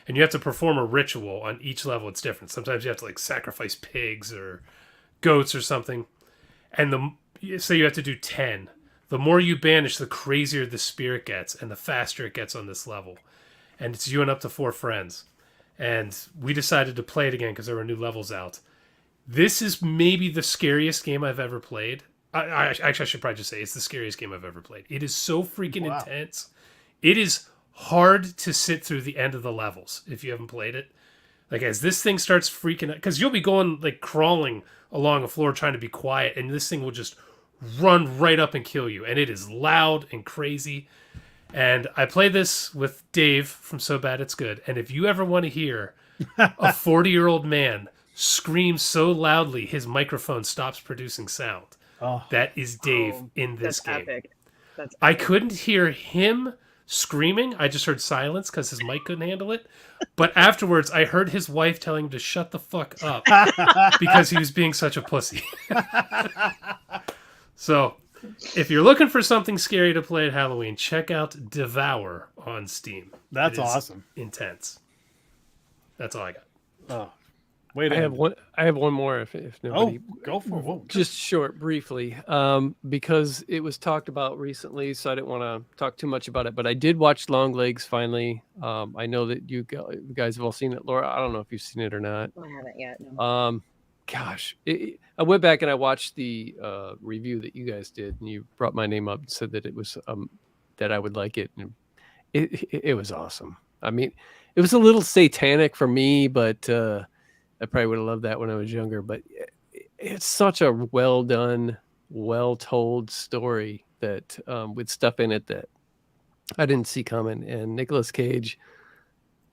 And you have to perform a ritual on each level. It's different. Sometimes you have to like sacrifice pigs or goats or something. And say you have to do 10. The more you banish, the crazier the spirit gets and the faster it gets on this level. And it's you and up to 4 friends. And we decided to play it again because there were new levels out. This is maybe the scariest game I've ever played. I should probably just say it's the scariest game I've ever played. It is so freaking intense. It is hard to sit through the end of the levels if you haven't played it. Like as this thing starts freaking out, because you'll be going like crawling along a floor trying to be quiet, and this thing will just run right up and kill you. And it is loud and crazy. And I play this with Dave from So Bad It's Good. And if you ever want to hear a 40-year-old man scream so loudly his microphone stops producing sound, that is Dave in this game. Epic. That's I couldn't hear him screaming. I just heard silence because his mic couldn't handle it. But afterwards, I heard his wife telling him to shut the fuck up because he was being such a pussy. So, if you're looking for something scary to play at Halloween, check out Devour on Steam. That's It is awesome. Intense. That's all I got. Oh, wait. I have one more if nobody. Go for it. Whoa. Just short, briefly, because it was talked about recently, so I didn't want to talk too much about it. But I did watch Long Legs finally. I know that you guys have all seen it, Laura. I don't know if you've seen it or not. I haven't yet. No. Gosh, I went back and I watched the review that you guys did, and you brought my name up and said that it was that I would like it, and it was awesome. I mean, it was a little satanic for me, but I probably would have loved that when I was younger. But it's such a well done, well told story that with stuff in it that I didn't see coming. And Nicolas Cage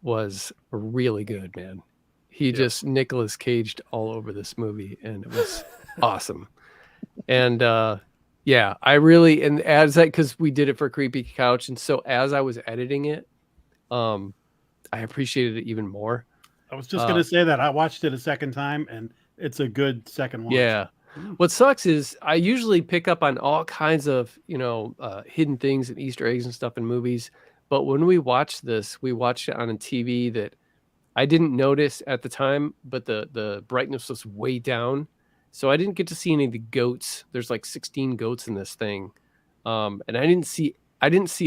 was really good, man. He just Nicolas Caged all over this movie, and it was awesome. And yeah, I really, and as that, because we did it for Creepy Couch, and so as I was editing it, I appreciated it even more. I was just going to say that I watched it a second time, and it's a good second watch. Yeah. What sucks is I usually pick up on all kinds of, hidden things and Easter eggs and stuff in movies. But when we watched this, we watched it on a TV that I didn't notice at the time, but the brightness was way down. So I didn't get to see any of the goats. There's like 16 goats in this thing. And I didn't see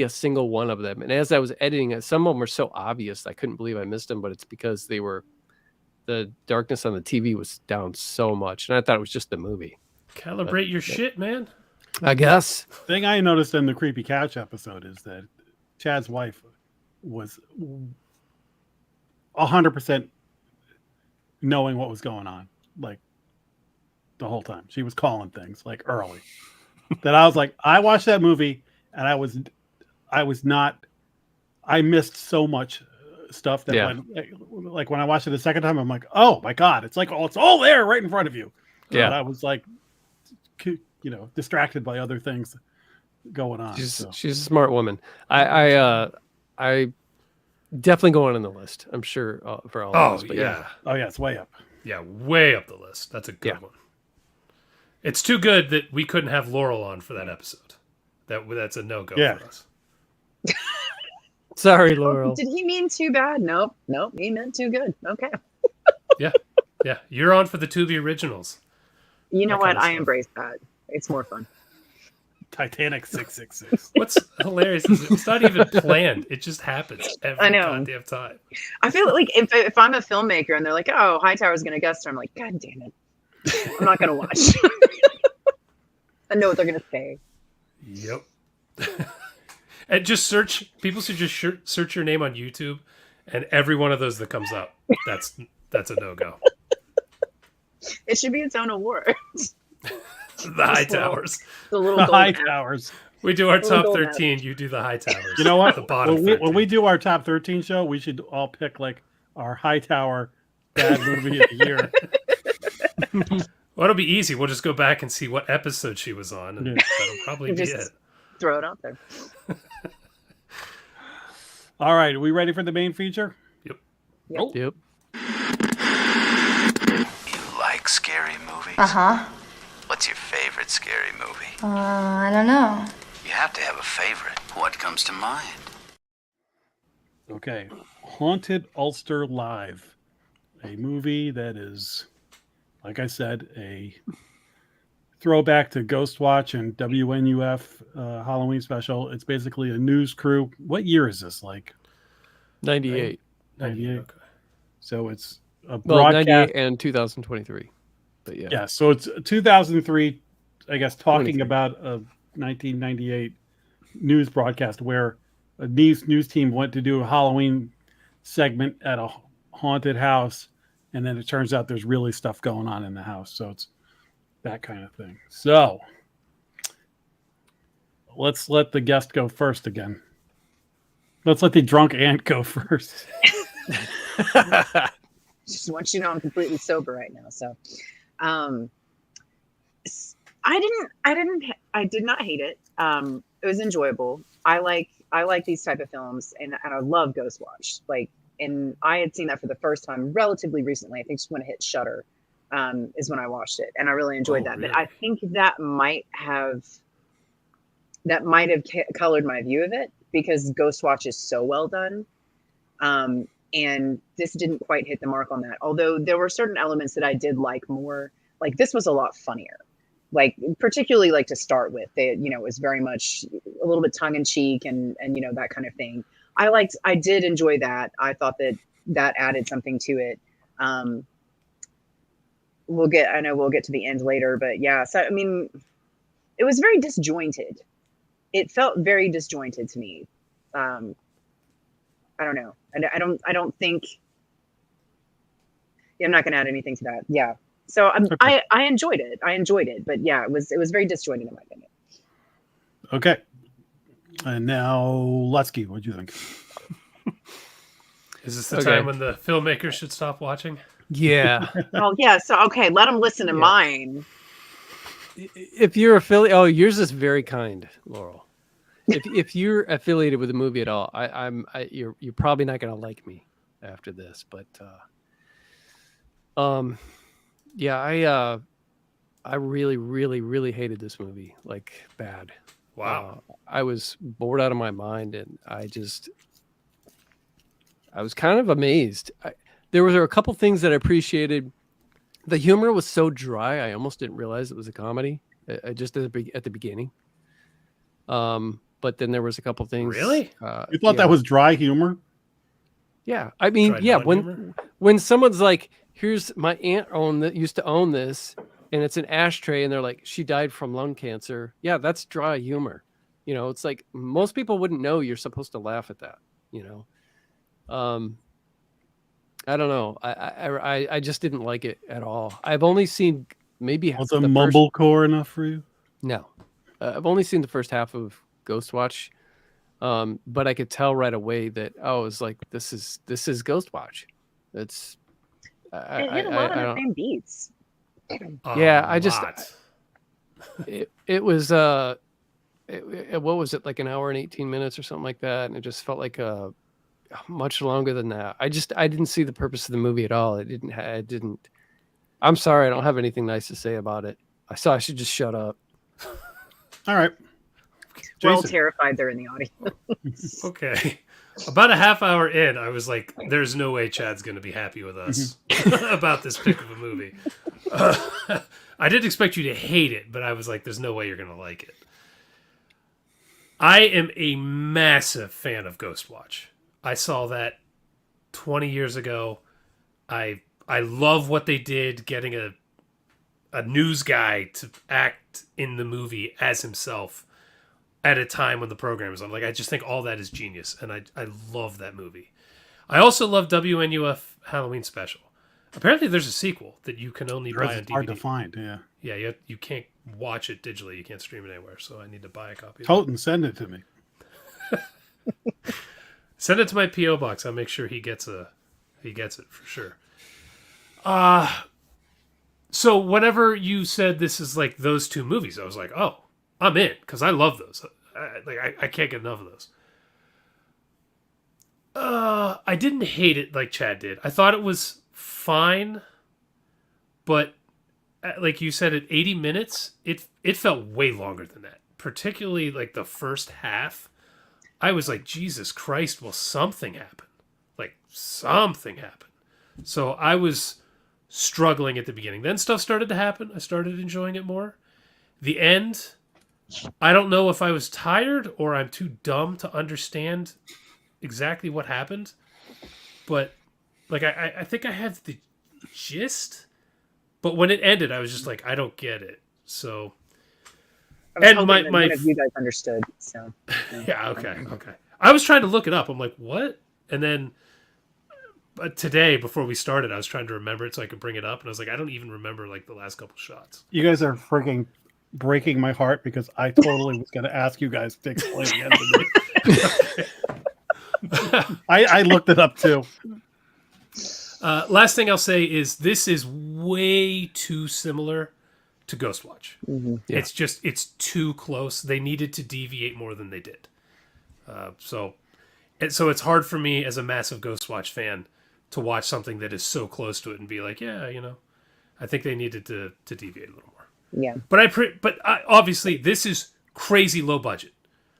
a single one of them. And as I was editing it, some of them were so obvious I couldn't believe I missed them, but it's because the darkness on the TV was down so much. And I thought it was just the movie. Calibrate your shit, man. I guess. Thing I noticed in the Creepy Couch episode is that Chad's wife was 100% knowing what was going on, like the whole time. She was calling things like early. That I was like, I watched that movie and I missed so much stuff that when I watched it the second time, I'm like, oh my God, it's like, it's all there right in front of you. Yeah. But I was like, distracted by other things going on. She's a smart woman. I definitely going on the list. I'm sure for all of us. But yeah. Oh yeah, it's way up. Yeah, way up the list. That's a good one. It's too good that we couldn't have Laurel on for that episode. That's a no-go for us. Sorry, Laurel. Did he mean too bad? Nope. He meant too good. Okay. Yeah. You're on for the Tubi originals. You know what? I embrace that. It's more fun. Titanic 666. What's hilarious is it's not even planned. It just happens every goddamn time. I feel like if I'm a filmmaker and they're like, oh, Hightower's going to guest star, I'm like, God damn it. I'm not going to watch. I know what they're going to say. Yep. And just search. People should just search your name on YouTube, and every one of those that comes up, that's a no-go. It should be its own award. The Hightowers. The little The gold Hightowers. We do our top gold 13. You do the Hightowers. You know what? The bottom. When we do our top 13 show, we should all pick like our Hightower bad movie of the year. Well, it'll be easy. We'll just go back and see what episode she was on, and that'll probably be Just it. throw it out there. All right, are we ready for the main feature? Yep. Oh. Yep. You like scary movies? Uh-huh. What's your favorite scary movie? I don't know. You have to have a favorite. What comes to mind? Okay, Haunted Ulster Live, a movie that is, like I said, a throwback to Ghostwatch and WNUF Halloween special. It's basically a news crew. What year is this? Like 98. 98. Okay. So it's a Well, broadcast. 98 and 2023. But yeah. Yeah, so it's 2003, I guess, talking 23. about a 1998 news broadcast where a news team went to do a Halloween segment at a haunted house, and then it turns out there's really stuff going on in the house. So it's that kind of thing. So let's let the guest go first again. Let's let the drunk ant go first. Just want you to know I'm completely sober right now. So, I did not hate it. It was enjoyable. I like these type of films, and I love Ghostwatch. And I had seen that for the first time relatively recently. I think just when it hit Shudder, is when I watched it, and I really enjoyed that. Really? But I think that might have colored my view of it, because Ghostwatch is so well done. And this didn't quite hit the mark on that. Although there were certain elements that I did like more. Like, this was a lot funnier. Like, particularly like to start with, it was very much a little bit tongue in cheek and that kind of thing. I did enjoy that. I thought that added something to it. I know we'll get to the end later, but yeah. So, I mean, it was very disjointed. It felt very disjointed to me. I don't know. I don't think. Yeah, I'm not going to add anything to that. Yeah. So I enjoyed it. But yeah, it was very disjointed in my opinion. Okay. And now, Lutsky, what do you think? Is this the time when the filmmakers should stop watching? Yeah. Oh yeah. So okay, let them listen to mine. If you're affiliated, yours is very kind, Laurel. If you're affiliated with a movie at all, you're probably not going to like me after this, but yeah, I really, really, really hated this movie, like bad. Wow. I was bored out of my mind, and I was kind of amazed. There were a couple things that I appreciated. The humor was so dry, I almost didn't realize it was a comedy. Just at the beginning. But then there was a couple things. Really? You thought that was dry humor? Yeah, I mean, Dry yeah. humor? When someone's like, "Here's my aunt used to own this, and it's an ashtray," and they're like, "She died from lung cancer." Yeah, that's dry humor. It's like most people wouldn't know you're supposed to laugh at that. I don't know. I just didn't like it at all. I've only seen maybe Was it mumblecore enough for you? No, I've only seen the first half of Ghostwatch, but I could tell right away that it was like this is Ghostwatch. It's It hit a lot of the same beats. Yeah, I just it was what was it, like an hour and 18 minutes or something like that, and it just felt like much longer than that. I didn't see the purpose of the movie at all. It didn't. I'm sorry, I don't have anything nice to say about it. I should just shut up. All right. We're all Jason. terrified they're in the audience. Okay. About a half hour in, I was like, there's no way Chad's going to be happy with us about this pick of a movie. I didn't expect you to hate it, but I was like, there's no way you're going to like it. I am a massive fan of Ghostwatch. I saw that 20 years ago. I love what they did, getting a news guy to act in the movie as himself. at a time when the program is on. Like, I just think all that is genius, and I love that movie. I also love WNUF Halloween Special. Apparently, there's a sequel that you can only buy on It's DVD. hard to find. Yeah. Yeah, you can't watch it digitally. You can't stream it anywhere, so I need to buy a copy. Toten, send it to me. Send it to my PO box. I'll make sure he gets it for sure. So whenever you said this is like those two movies, I was like, oh, I'm in, because I love those. I can't get enough of those. I didn't hate it like Chad did. I thought it was fine, but like you said, at 80 minutes, it felt way longer than that. Particularly like the first half, I was like, Jesus Christ, will something happen? Like, something happen. So I was struggling at the beginning. Then stuff started to happen. I started enjoying it more. The end, I don't know if I was tired or I'm too dumb to understand exactly what happened. But, like, I think I had the gist. But when it ended, I was just like, I don't get it. So... I was And hoping that my one of you guys understood. So yeah, okay. I was trying to look it up. I'm like, what? And then today, before we started, I was trying to remember it so I could bring it up, and I was like, I don't even remember like the last couple shots. You guys are freaking breaking my heart because I totally was going to ask you guys to explain the end of it. I looked it up too. Last thing I'll say is this is way too similar to Ghostwatch. Mm-hmm. Yeah. It's too close. They needed to deviate more than they did. So it's hard for me as a massive Ghostwatch fan to watch something that is so close to it and be like, yeah, I think they needed to deviate a little more. yeah, But obviously this is crazy low budget,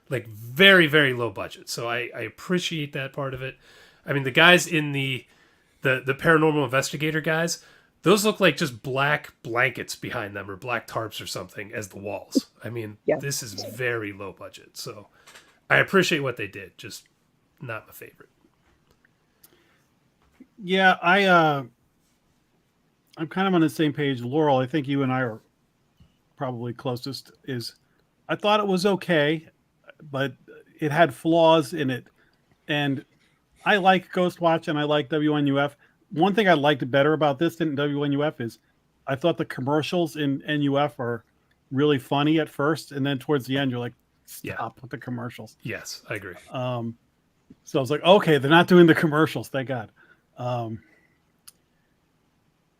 like very, very low budget. So I appreciate that part of it. I mean, the guys in the paranormal investigator guys, those look like just black blankets behind them or black tarps or something as the walls. I mean, Yeah. This is very low budget. So I appreciate what they did, just not my favorite. Yeah, I'm kind of on the same page. Laurel, I think you and I are probably closest. I thought it was okay, but it had flaws in it. And I like Ghostwatch and I like WNUF. One thing I liked better about this than WNUF is I thought the commercials in NUF are really funny at first, and then towards the end you're like, stop with the commercials. Yes, I agree. So I was like, okay, they're not doing the commercials, thank God.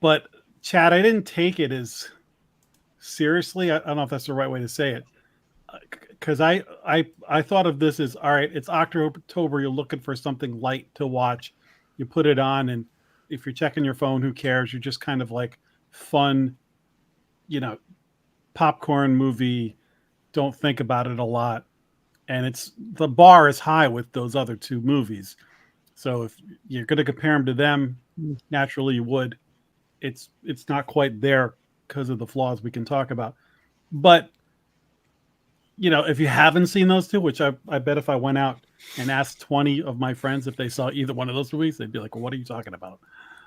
But Chad, I didn't take it as seriously. I don't know if that's the right way to say it, because I thought of this as, all right, it's October, you're looking for something light to watch, you put it on, and if you're checking your phone, who cares? You're just kind of like fun, popcorn movie. Don't think about it a lot. And the bar is high with those other two movies. So if you're going to compare them to them, naturally you would. It's not quite there because of the flaws we can talk about. But, if you haven't seen those two, which I bet if I went out and asked 20 of my friends if they saw either one of those movies, they'd be like, well, what are you talking about?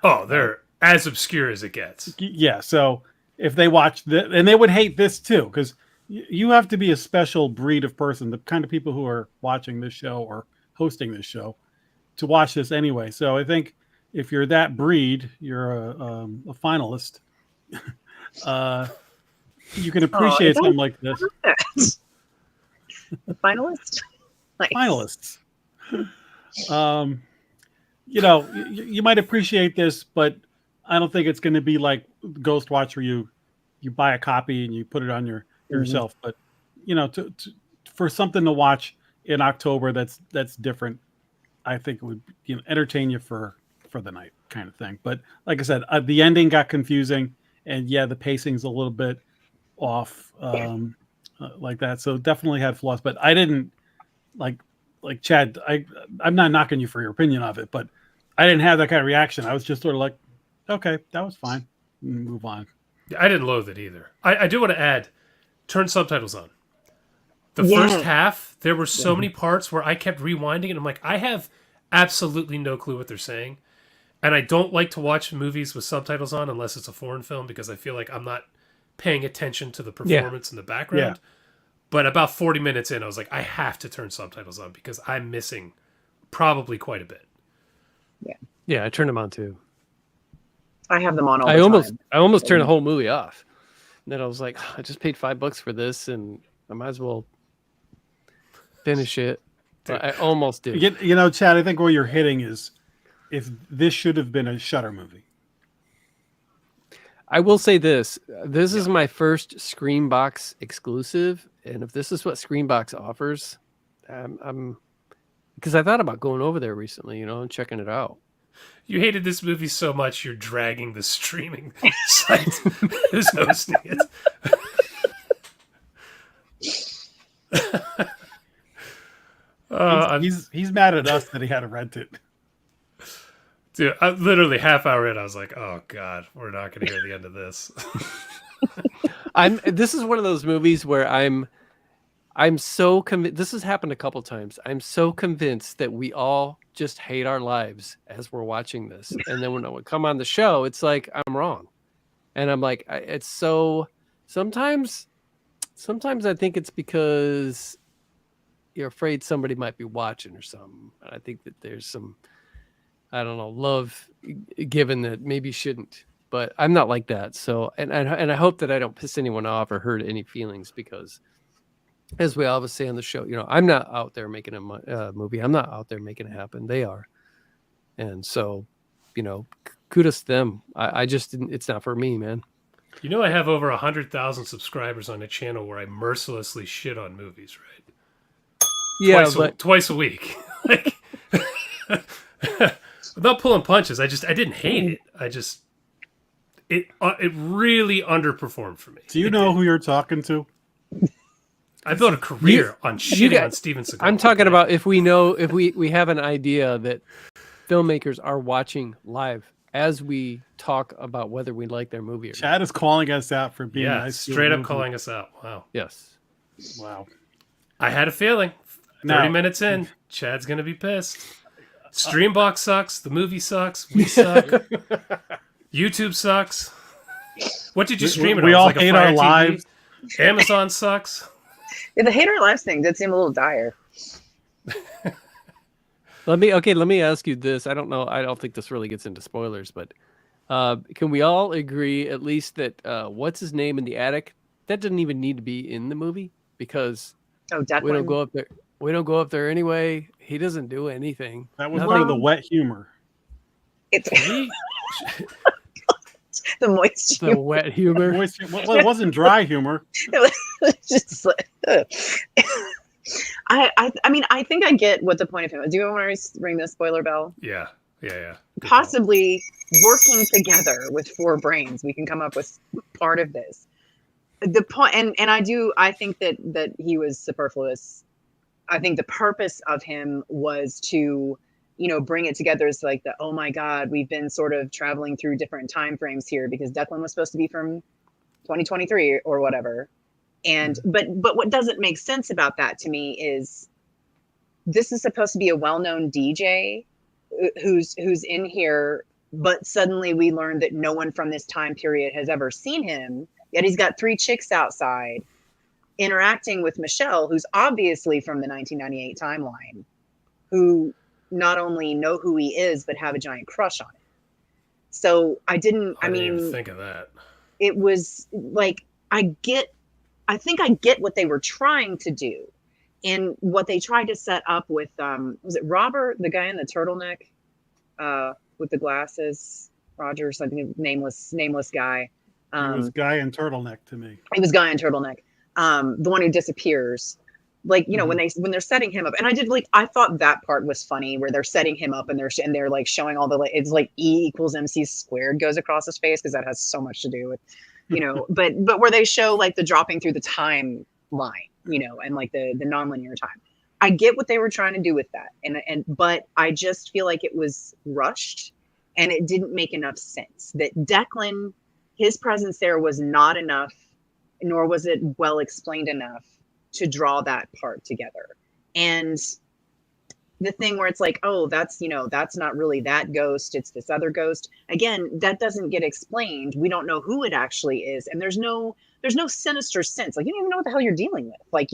Oh, they're as obscure as it gets. Yeah, so if they watch this, and they would hate this too, because you have to be a special breed of person, the kind of people who are watching this show or hosting this show, to watch this anyway. So I think if you're that breed, you're a finalist. You can appreciate something like this. a finalist. Nice. Finalists. You might appreciate this, but I don't think it's going to be like Ghostwatch where you buy a copy and you put it on yourself. But for something to watch in October that's different, I think it would entertain you for the night kind of thing. But like I said, the ending got confusing, and the pacing's a little bit off like that. So definitely had flaws, but I didn't like Chad. I'm not knocking you for your opinion of it, but I didn't have that kind of reaction. I was just sort of like, okay, that was fine. Move on. I didn't loathe it either. I do want to add, turn subtitles on. The first half, there were so many parts where I kept rewinding, and I'm like, I have absolutely no clue what they're saying. And I don't like to watch movies with subtitles on unless it's a foreign film, because I feel like I'm not paying attention to the performance in the background. But about 40 minutes in, I was like, I have to turn subtitles on because I'm missing probably quite a bit. Yeah, I turned them on too. I have them on all I the almost time. turned the whole movie off. And then I was like, I just paid $5 for this, and I might as well finish it. But I almost did. You know, Chad, I think where you're hitting is if this should have been a Shudder movie. I will say this. This is my first Screenbox exclusive. And if this is what Screenbox offers, I'm because I thought about going over there recently, and checking it out. You hated this movie so much, you're dragging the streaming site who's hosting it. He's mad at us that he had to rent it. Dude, literally half hour in, I was like, "Oh God, we're not going to hear the end of this." This is one of those movies where I'm so convinced. This has happened a couple times. I'm so convinced that we all just hate our lives as we're watching this, and then when we come on the show, it's like I'm wrong, and I'm like, it's so. Sometimes I think it's because you're afraid somebody might be watching or something. And I think that there's some, I don't know, love given that maybe shouldn't. But I'm not like that. So, and I hope that I don't piss anyone off or hurt any feelings because, as we always say on the show, I'm not out there making a movie. I'm not out there making it happen. They are. And so, kudos to them. I just didn't, it's not for me, man. I have over 100,000 subscribers on a channel where I mercilessly shit on movies, right? Yeah, twice a week. Like, without pulling punches, I didn't hate it. It really underperformed for me. Do you know who you're talking to? I built a career on shitting on Steven Seagal. I'm talking about if we have an idea that filmmakers are watching live as we talk about whether we like their movie or Chad is calling us out for being nice. Straight up calling us out. Wow. Yes. Wow. I had a feeling. 30 minutes in, Chad's going to be pissed. Streambox sucks. The movie sucks. We suck. YouTube sucks. What did you stream it on? We all like hate our lives. Amazon sucks. Yeah, the hate our lives thing did seem a little dire. Let me ask you this. I don't know. I don't think this really gets into spoilers, but can we all agree at least that what's his name in the attic? That doesn't even need to be in the movie because Declan. we don't go up there. We don't go up there anyway. He doesn't do anything. That was part of the wet humor. It's the moist The humor. wet humor. Well, it wasn't dry humor. It was just like, I mean, I think I get what the point of him. Do you want to ring the spoiler bell? Yeah. Possibly working together with 4 brains, we can come up with part of this. The point, and I think that he was superfluous. I think the purpose of him was to, bring it together as like oh my God, we've been sort of traveling through different time frames here because Declan was supposed to be from 2023 or whatever. And but what doesn't make sense about that to me is this is supposed to be a well-known DJ who's in here, but suddenly we learned that no one from this time period has ever seen him. Yet he's got 3 chicks outside interacting with Michelle, who's obviously from the 1998 timeline, who not only know who he is, but have a giant crush on him. So I didn't even think of that. It was like, I think I get what they were trying to do and what they tried to set up with, was it Robert, the guy in the turtleneck, with the glasses, Roger, something, nameless guy. It was Guy in turtleneck to me. It was Guy in turtleneck. The one who disappears, like, when they're setting him up, and I thought that part was funny where they're setting him up and they're like showing all the, it's like E = MC squared goes across his face because that has so much to do with, but where they show like the dropping through the timeline, and like the nonlinear time. I get what they were trying to do with that, but I just feel like it was rushed and it didn't make enough sense. That Declan, his presence there was not enough, nor was it well explained enough to draw that part together. And the thing where it's like, oh, that's, that's not really that ghost, it's this other ghost. Again, that doesn't get explained. We don't know who it actually is, and there's no sinister sense. Like, you don't even know what the hell you're dealing with. Like,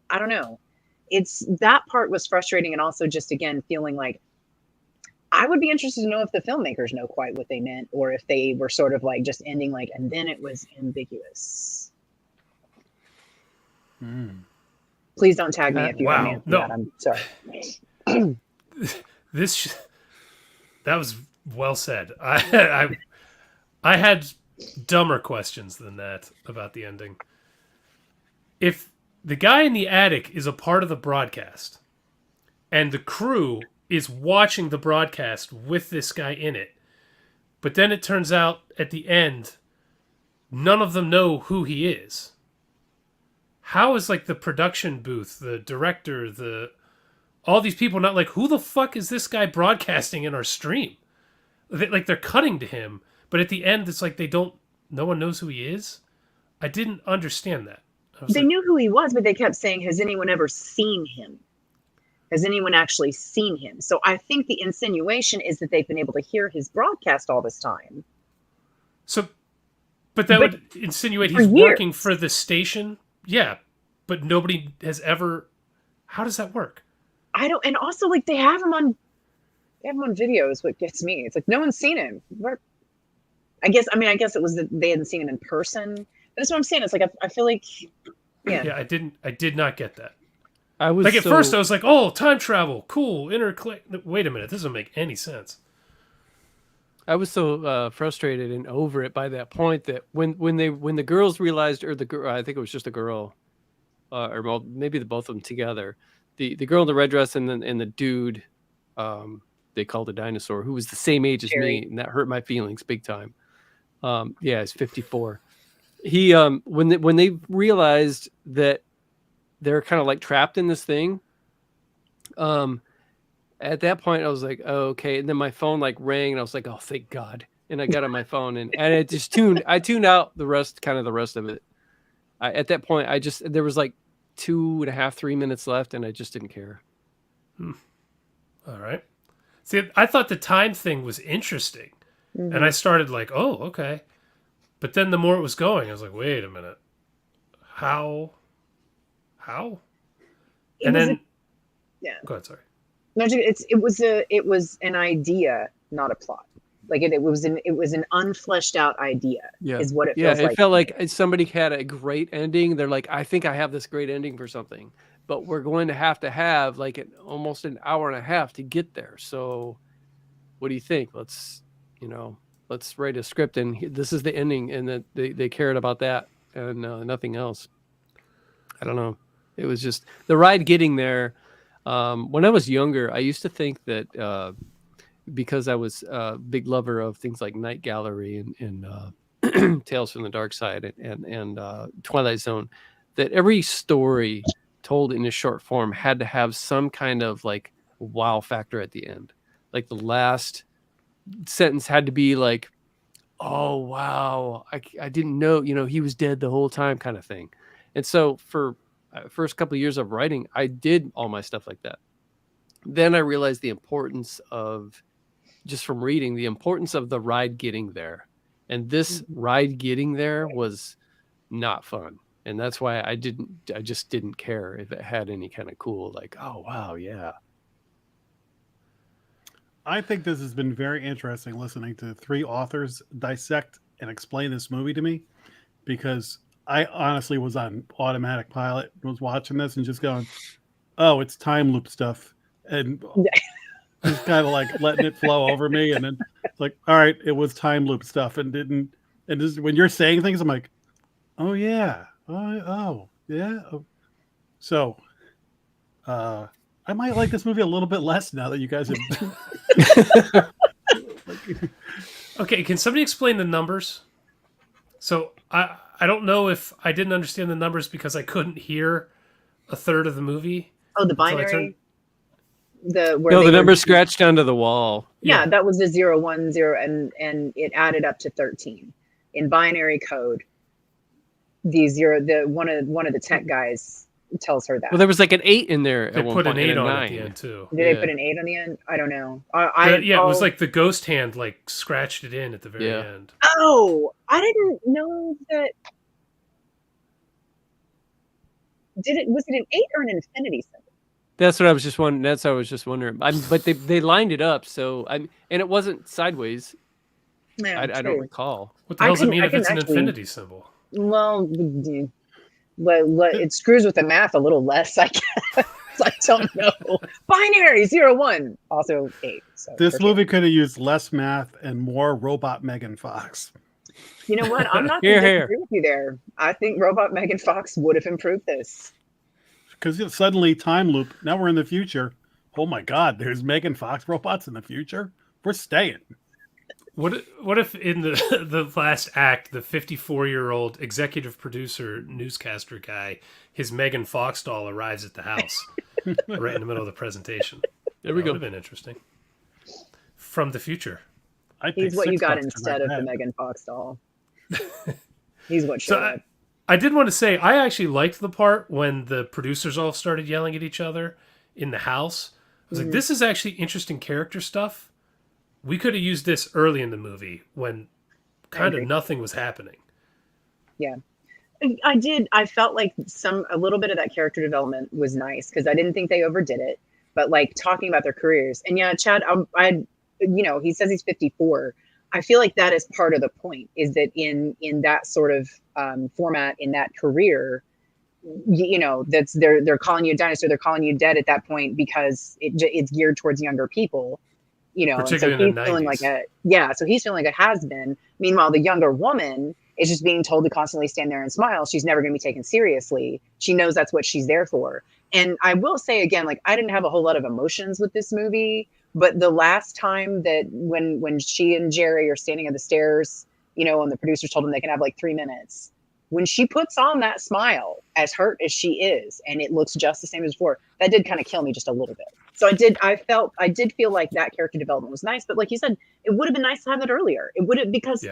I don't know. It's that part was frustrating, and also just, again, feeling like I would be interested to know if the filmmakers know quite what they meant, or if they were sort of like just ending like, and then it was ambiguous. Please don't tag me if you have answered that. I'm sorry. That was well said. I had dumber questions than that about the ending. If the guy in the attic is a part of the broadcast, and the crew is watching the broadcast with this guy in it, but then it turns out at the end, none of them know who he is. How is like the production booth, the director, all these people not like, who the fuck is this guy broadcasting in our stream? They're cutting to him, but at the end it's like no one knows who he is. I didn't understand that. They knew who he was, but they kept saying, has anyone ever seen him? Has anyone actually seen him? So I think the insinuation is that they've been able to hear his broadcast all this time. But that would insinuate he's working for the station. Yeah, but nobody has ever. How does that work? I don't. And also, like, they have him on video is what gets me. It's like no one's seen him. I guess it was that they hadn't seen him in person. But that's what I'm saying. It's like I feel like, yeah. I did not get that. I was like at first I was like, oh, time travel, cool, interclick. Wait a minute, this doesn't make any sense. I was so frustrated and over it by that point that when the girls realized, or the girl, I think it was just a girl, or maybe both of them together, the girl in the red dress and the dude, they called a dinosaur, who was the same age as me, and that hurt my feelings big time. Yeah, he's 54. He when they realized that they're kind of like trapped in this thing. At that point I was like, oh, okay. And then my phone like rang and I was like, oh, thank God. And I got on my phone and it just I tuned out the rest of it. At that point, there was like 2.5, 3 minutes left and I just didn't care. All right. See, I thought the time thing was interesting. Mm-hmm. And I started like, oh, okay. But then the more it was going, I was like, wait a minute. How? And then, go ahead. Sorry. No, it was an idea, not a plot. Like it was an unfleshed out idea. Yeah. Is what it feels like. Yeah, it felt like somebody had a great ending. They're like, I think I have this great ending for something, but we're going to have like almost an hour and a half to get there. So, what do you think? Let's write a script, and this is the ending, and that they cared about that and nothing else. I don't know. It was just the ride getting there. When I was younger, I used to think that because I was a big lover of things like Night Gallery and Tales from the Dark Side and Twilight Zone, that every story told in a short form had to have some kind of like wow factor at the end. Like the last sentence had to be like, oh, wow, I didn't know, he was dead the whole time kind of thing. And so for first couple of years of writing, I did all my stuff like that. Then I realized the importance of, just from reading, the importance of the ride getting there. And this ride getting there was not fun. And that's why I just didn't care if it had any kind of cool, like, oh, wow, yeah. I think this has been very interesting listening to three authors dissect and explain this movie to me, because I honestly was on automatic pilot, was watching this and just going, oh, it's time loop stuff. And just kind of like letting it flow over me. And then it's like, all right, it was time loop stuff. And just, when you're saying things, I'm like, oh yeah. Oh yeah. So, I might like this movie a little bit less now that you guys have. Okay. Can somebody explain the numbers? So I don't know if I didn't understand the numbers because I couldn't hear a third of the movie. Oh, the binary. The number scratched onto the wall. Yeah, that was the 0, 1, 0, and it added up to 13 in binary code. One of the tech guys tells her that. Well, there was like an 8 in there. They at one put an point, and 8 a on 9. at the end too. Did they put an 8 on the end? I don't know. It was like the ghost hand like scratched it in at the very end. Oh, I didn't know that. Was it an 8 or an infinity symbol? That's what I was just wondering. That's what I was just wondering. But they lined it up, so and it wasn't sideways. Yeah, I don't recall. What the hell does it mean if it's an infinity symbol? Well, it screws with the math a little less, I guess. I don't know. Binary 0, 1, also 8. So this movie could have used less math and more robot Megan Fox. You know what? I'm not going to disagree with you there. I think robot Megan Fox would have improved this. Because suddenly time loop. Now we're in the future. Oh my God! There's Megan Fox robots in the future. We're staying. What if in the last act, the 54-year-old executive producer newscaster guy, his Megan Fox doll arrives at the house right in the middle of the presentation? There we go. Would have been interesting. From the future. He's what you got instead of the Megan Fox doll. He's what showed up. I did want to say, I actually liked the part when the producers all started yelling at each other in the house. I was like, this is actually interesting character stuff. We could have used this early in the movie when kind of nothing was happening. Yeah. I did. I felt like a little bit of that character development was nice because I didn't think they overdid it. But like talking about their careers. And yeah, Chad, he says he's 54. I feel like that is part of the point, is that in that sort of format, in that career, that's they're calling you a dinosaur, they're calling you dead at that point because it's geared towards younger people, particularly and so he's feeling like so he's feeling like a has-been. Meanwhile, the younger woman is just being told to constantly stand there and smile. She's never going to be taken seriously. She knows that's what she's there for. And I will say again, like, I didn't have a whole lot of emotions with this movie. But the last time that when she and Jerry are standing at the stairs, and the producers told them they can have like 3 minutes, when she puts on that smile, as hurt as she is, and it looks just the same as before, that did kind of kill me just a little bit. So I did feel like that character development was nice. But like you said, it would have been nice to have it earlier. It would have, because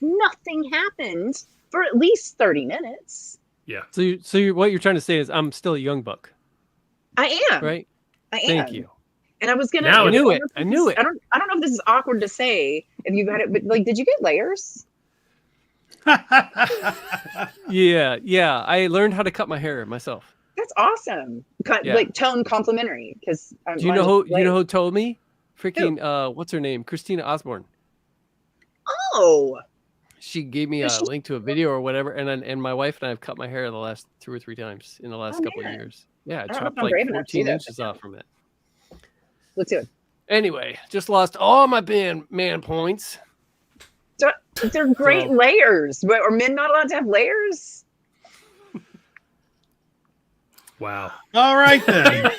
nothing happened for at least 30 minutes. Yeah. So what you're trying to say is I'm still a young buck. I am. Right. I am. Thank you. And I was gonna. I knew it. I knew it. I don't know if this is awkward to say if you've had it, but like, did you get layers? Yeah. I learned how to cut my hair myself. That's awesome. Like tone complimentary. Because do you know who told me? Freaking what's her name? Christina Osborne. Oh. She gave me a link to a video or whatever, and my wife and I have cut my hair the last 2 or 3 times in the last couple of years. Yeah, I chopped like 14 inches off from it. Let's do it. Anyway, just lost all my man points. They're great layers. But are men not allowed to have layers? Wow. All right then.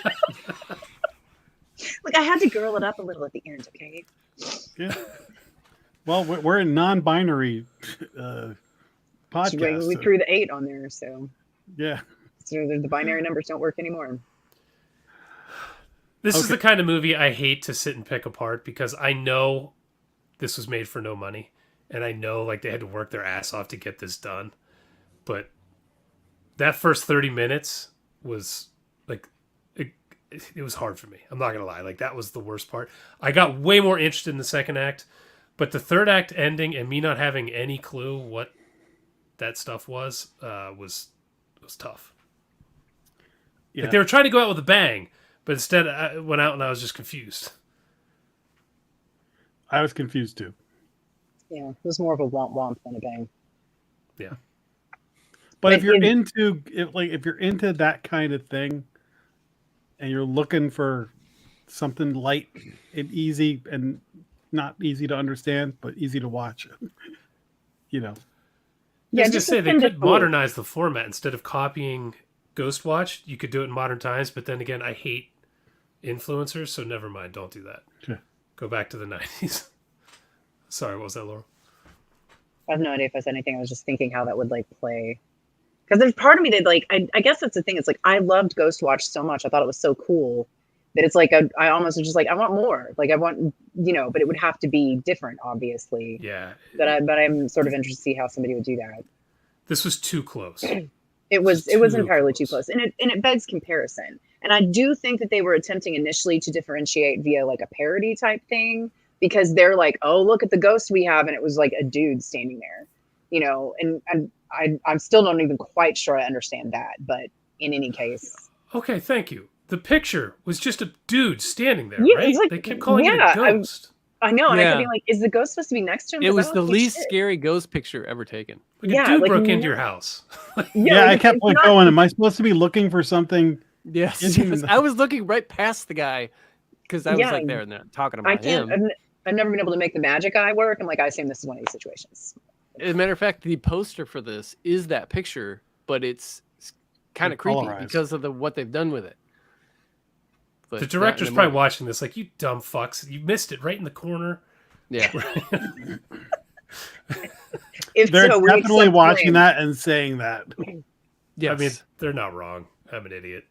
Look, I had to girl it up a little at the end, okay? Yeah. Well, we're in non-binary podcast. We threw the 8 on there, so yeah. So the binary numbers don't work anymore. This is the kind of movie I hate to sit and pick apart, because I know this was made for no money, and I know like they had to work their ass off to get this done. But that first 30 minutes was like, it was hard for me. I'm not going to lie. Like, that was the worst part. I got way more interested in the second act, but the third act ending and me not having any clue what that stuff was tough. Yeah. Like, they were trying to go out with a bang, but instead I went out and I was just confused. I was confused too. Yeah, it was more of a womp than a bang. Yeah. But if you're into that kind of thing, and you're looking for something light and easy and not easy to understand, but easy to watch, Yeah, I was just say they could modernize the format. Instead of copying Ghostwatch, you could do it in modern times. But then again, I hate influencers, so never mind. Don't do that. Okay. Go back to the 90s. Sorry, what was that, Laurel? I have no idea if I said anything. I was just thinking how that would like play. Because there's part of me that like, I guess that's the thing. It's like, I loved Ghostwatch so much. I thought it was so cool that it's like, I almost was just like, I want more. Like I want, but it would have to be different, obviously. Yeah. But I'm sort of interested to see how somebody would do that. This was too close. It was Too entirely too close. close, and it begs comparison. And I do think that they were attempting initially to differentiate via like a parody type thing, because they're like, oh, look at the ghost we have, and it was like a dude standing there, you know. And I'm still not even quite sure I understand that, but in any case, Okay, thank you. The picture was just a dude standing there, yeah, right? it's like, They kept calling it yeah, a ghost. I know, and I kept Yeah. being like, is the ghost supposed to be next to him? It 'Cause I was don't the see least shit. scary ghost picture ever taken. Like Yeah, a dude like, broke into no. your house. Yeah, I like, kept it's like not- going. Am I supposed to be looking for something? Yes, Isn't yes. it- I was looking right past the guy because I was Yeah, like there and they're talking I about can't. him. I've never been able to make the magic eye work. I'm like, I assume this is one of these situations. As a matter of fact, the poster for this is that picture, but it's kind of creepy Colorized. because of what they've done with it. But The not director's in probably movie. watching this like, you dumb fucks. You missed it right in the corner. Yeah. If They're so, we definitely accept watching blame. that and saying that. Yes. I mean, they're not wrong. I'm an idiot.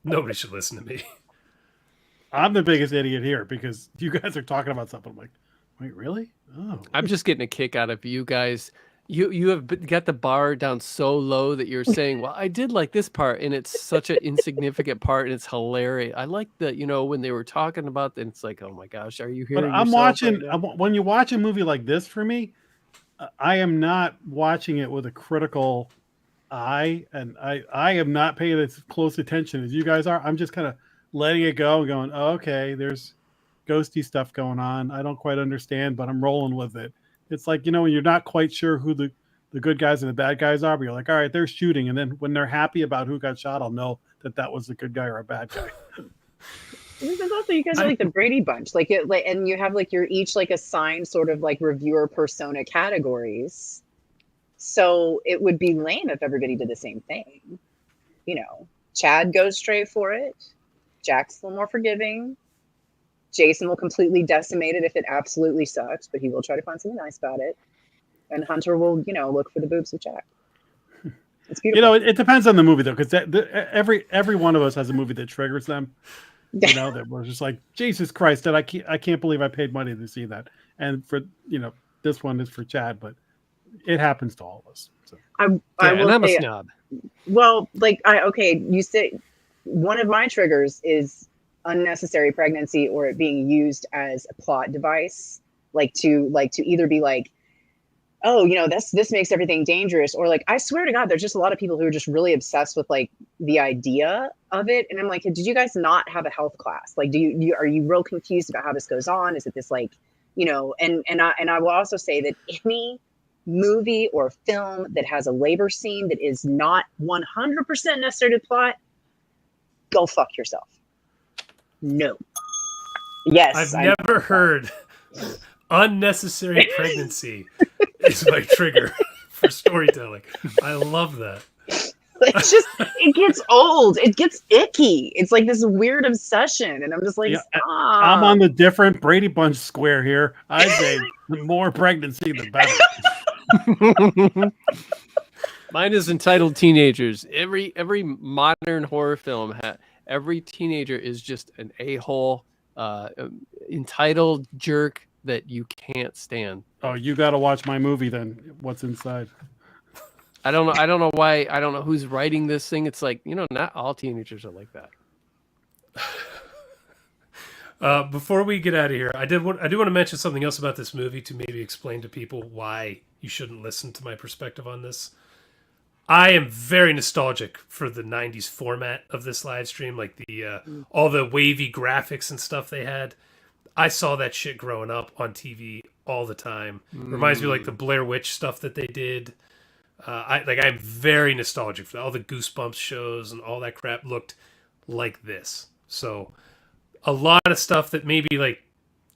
Nobody should listen to me. I'm the biggest idiot here because you guys are talking about something. I'm like, wait, really? Oh, I'm just getting a kick out of you guys. You have got the bar down so low that you're saying, well, I did like this part, and it's such an insignificant part, and it's hilarious. I like that, when they were talking about that, it's like, oh my gosh, are you but hearing I'm yourself watching. right now? When you watch a movie like this, for me, I am not watching it with a critical eye, and I am not paying as close attention as you guys are. I'm just kind of letting it go and going, oh, okay, there's ghosty stuff going on. I don't quite understand, but I'm rolling with it. It's like, when you're not quite sure who the good guys and the bad guys are, but you're like, all right, they're shooting. And then when they're happy about who got shot, I'll know that was a good guy or a bad guy. Because also you guys are like the Brady Bunch, and you have like you're each like assigned sort of like reviewer persona categories. So it would be lame if everybody did the same thing. Chad goes straight for it. Jack's a little more forgiving. Jason will completely decimate it if it absolutely sucks, but he will try to find something nice about it. And Hunter will, look for the boobs of Jack. It's beautiful. It depends on the movie though, because every one of us has a movie that triggers them. That we're just like, Jesus Christ, that I can't believe I paid money to see that. And for this one is for Chad, but it happens to all of us. So. I And will I'm a say, snob. well, you say one of my triggers is unnecessary pregnancy or it being used as a plot device, like to either be like, oh, this makes everything dangerous, or like, I swear to God, there's just a lot of people who are just really obsessed with like the idea of it, and I'm like, did you guys not have a health class? Like, are you real confused about how this goes on? Is it this like, and I will also say that any movie or film that has a labor scene that is not 100% necessary to the plot, go fuck yourself. No. Yes. I've never heard unnecessary pregnancy is my trigger for storytelling. I love that. It's just, it gets old. It gets icky. It's like this weird obsession. And I'm just like, stop. I'm on the different Brady Bunch square here. I say the more pregnancy, the better. Mine is entitled Teenagers. Every modern horror film, every teenager is just an a-hole, entitled jerk that you can't stand. Oh, you got to watch my movie then. What's inside? I don't know why. I don't know who's writing this thing. It's like, not all teenagers are like that. Before we get out of here, I do want to mention something else about this movie to maybe explain to people why you shouldn't listen to my perspective on this. I am very nostalgic for the 90s format of this live stream, like the all the wavy graphics and stuff they had. I saw that shit growing up on TV all the time. Reminds me of like the Blair Witch stuff that they did. I'm very nostalgic for that. All the Goosebumps shows and all that crap looked like this. So a lot of stuff that maybe like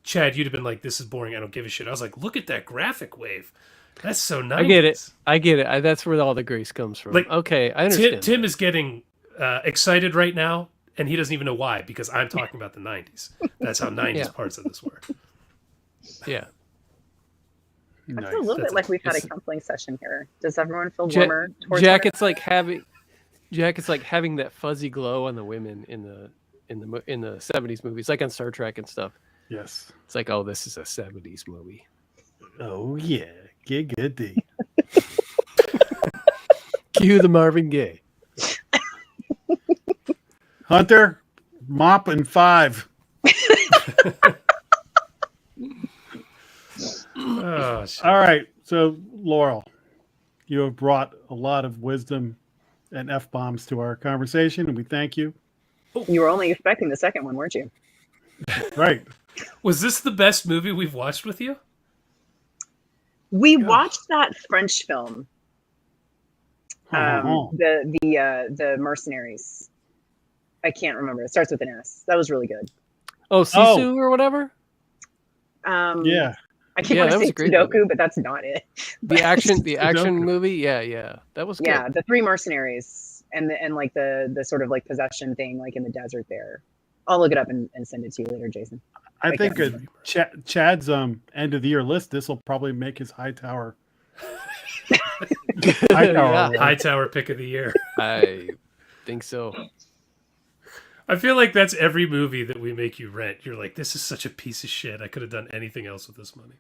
Chad, you'd have been like, this is boring, I don't give a shit. I was like, look at that graphic wave. That's so nice. I get it. That's where all the grace comes from. Like, okay, I understand. Tim is getting excited right now, and he doesn't even know why, because I'm talking about the 90s. That's how 90s parts of this were. Yeah. I feel a little bit like we've had a counseling session here. Does everyone feel Jack, warmer? It's like having that fuzzy glow on the women in the 70s movies, like on Star Trek and stuff. Yes. It's like, oh, this is a 70s movie. Oh yeah, giggity. Cue the Marvin Gaye. Hunter, mop and 5. Oh, shit. All right. So, Laurel, you have brought a lot of wisdom and F-bombs to our conversation, and we thank you. You were only expecting the second one, weren't you? Right. Was this the best movie we've watched with you? We watched that French film, Oh. the Mercenaries. I can't remember. It starts with an S. That was really good. Oh, Sisu or whatever? Yeah. I keep Yeah, wanting that to was say a great Sudoku, movie. but that's not it. The action Sudoku. movie? Yeah. That was good. Yeah, the 3 mercenaries and like the sort of like possession thing, like in the desert there. I'll look it up and send it to you later, Jason. I think Chad's end of the year list, this will probably make his Hightower. Yeah. Hightower pick of the year. I think so. I feel like that's every movie that we make you rent. You're like, this is such a piece of shit. I could have done anything else with this money.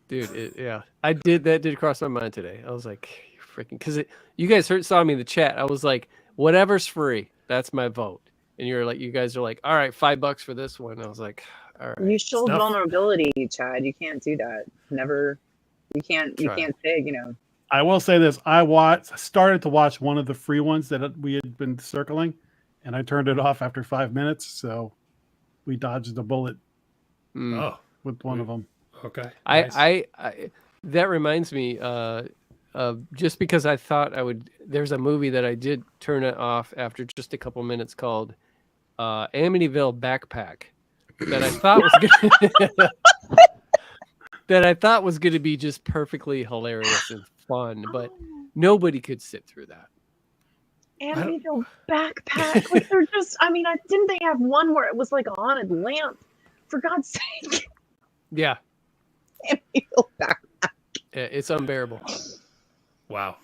Dude, that did cross my mind today. I was like, freaking, because you guys saw me in the chat. I was like, whatever's free, that's my vote. And you guys are like, all right, $5 for this one. I was like, all right. You showed vulnerability, Chad. You can't do that. Never. You can't say, I will say this. I started to watch one of the free ones that we had been circling, and I turned it off after 5 minutes. So we dodged a bullet with one of them. Okay. Nice. That reminds me, just because I thought there's a movie that I did turn it off after just a couple minutes called Amityville Backpack that I thought was going to be just perfectly hilarious and fun, but nobody could sit through that. Amityville Backpack. Like they're just. I mean, didn't they have one where it was like a haunted lamp? For God's sake. Yeah. Amityville Backpack. It's unbearable. Wow.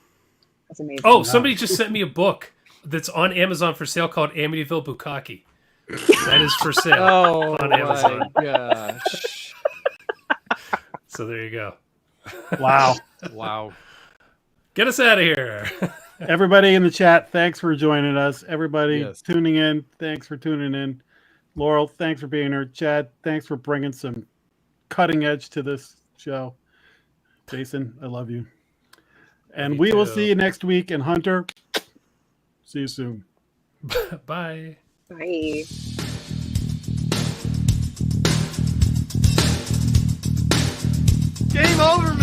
That's amazing. Oh, somebody just sent me a book that's on Amazon for sale called Amityville Bukkake. That is for sale on Amazon. Gosh. So there you go. Wow. Get us out of here. Everybody in the chat, thanks for joining us. Everybody Yes. tuning in, thanks for tuning in. Laurel, thanks for being here. Chad, thanks for bringing some cutting edge to this show. Jason, I love you. And we will see you next week. And Hunter, see you soon. Bye. Bye. Game over,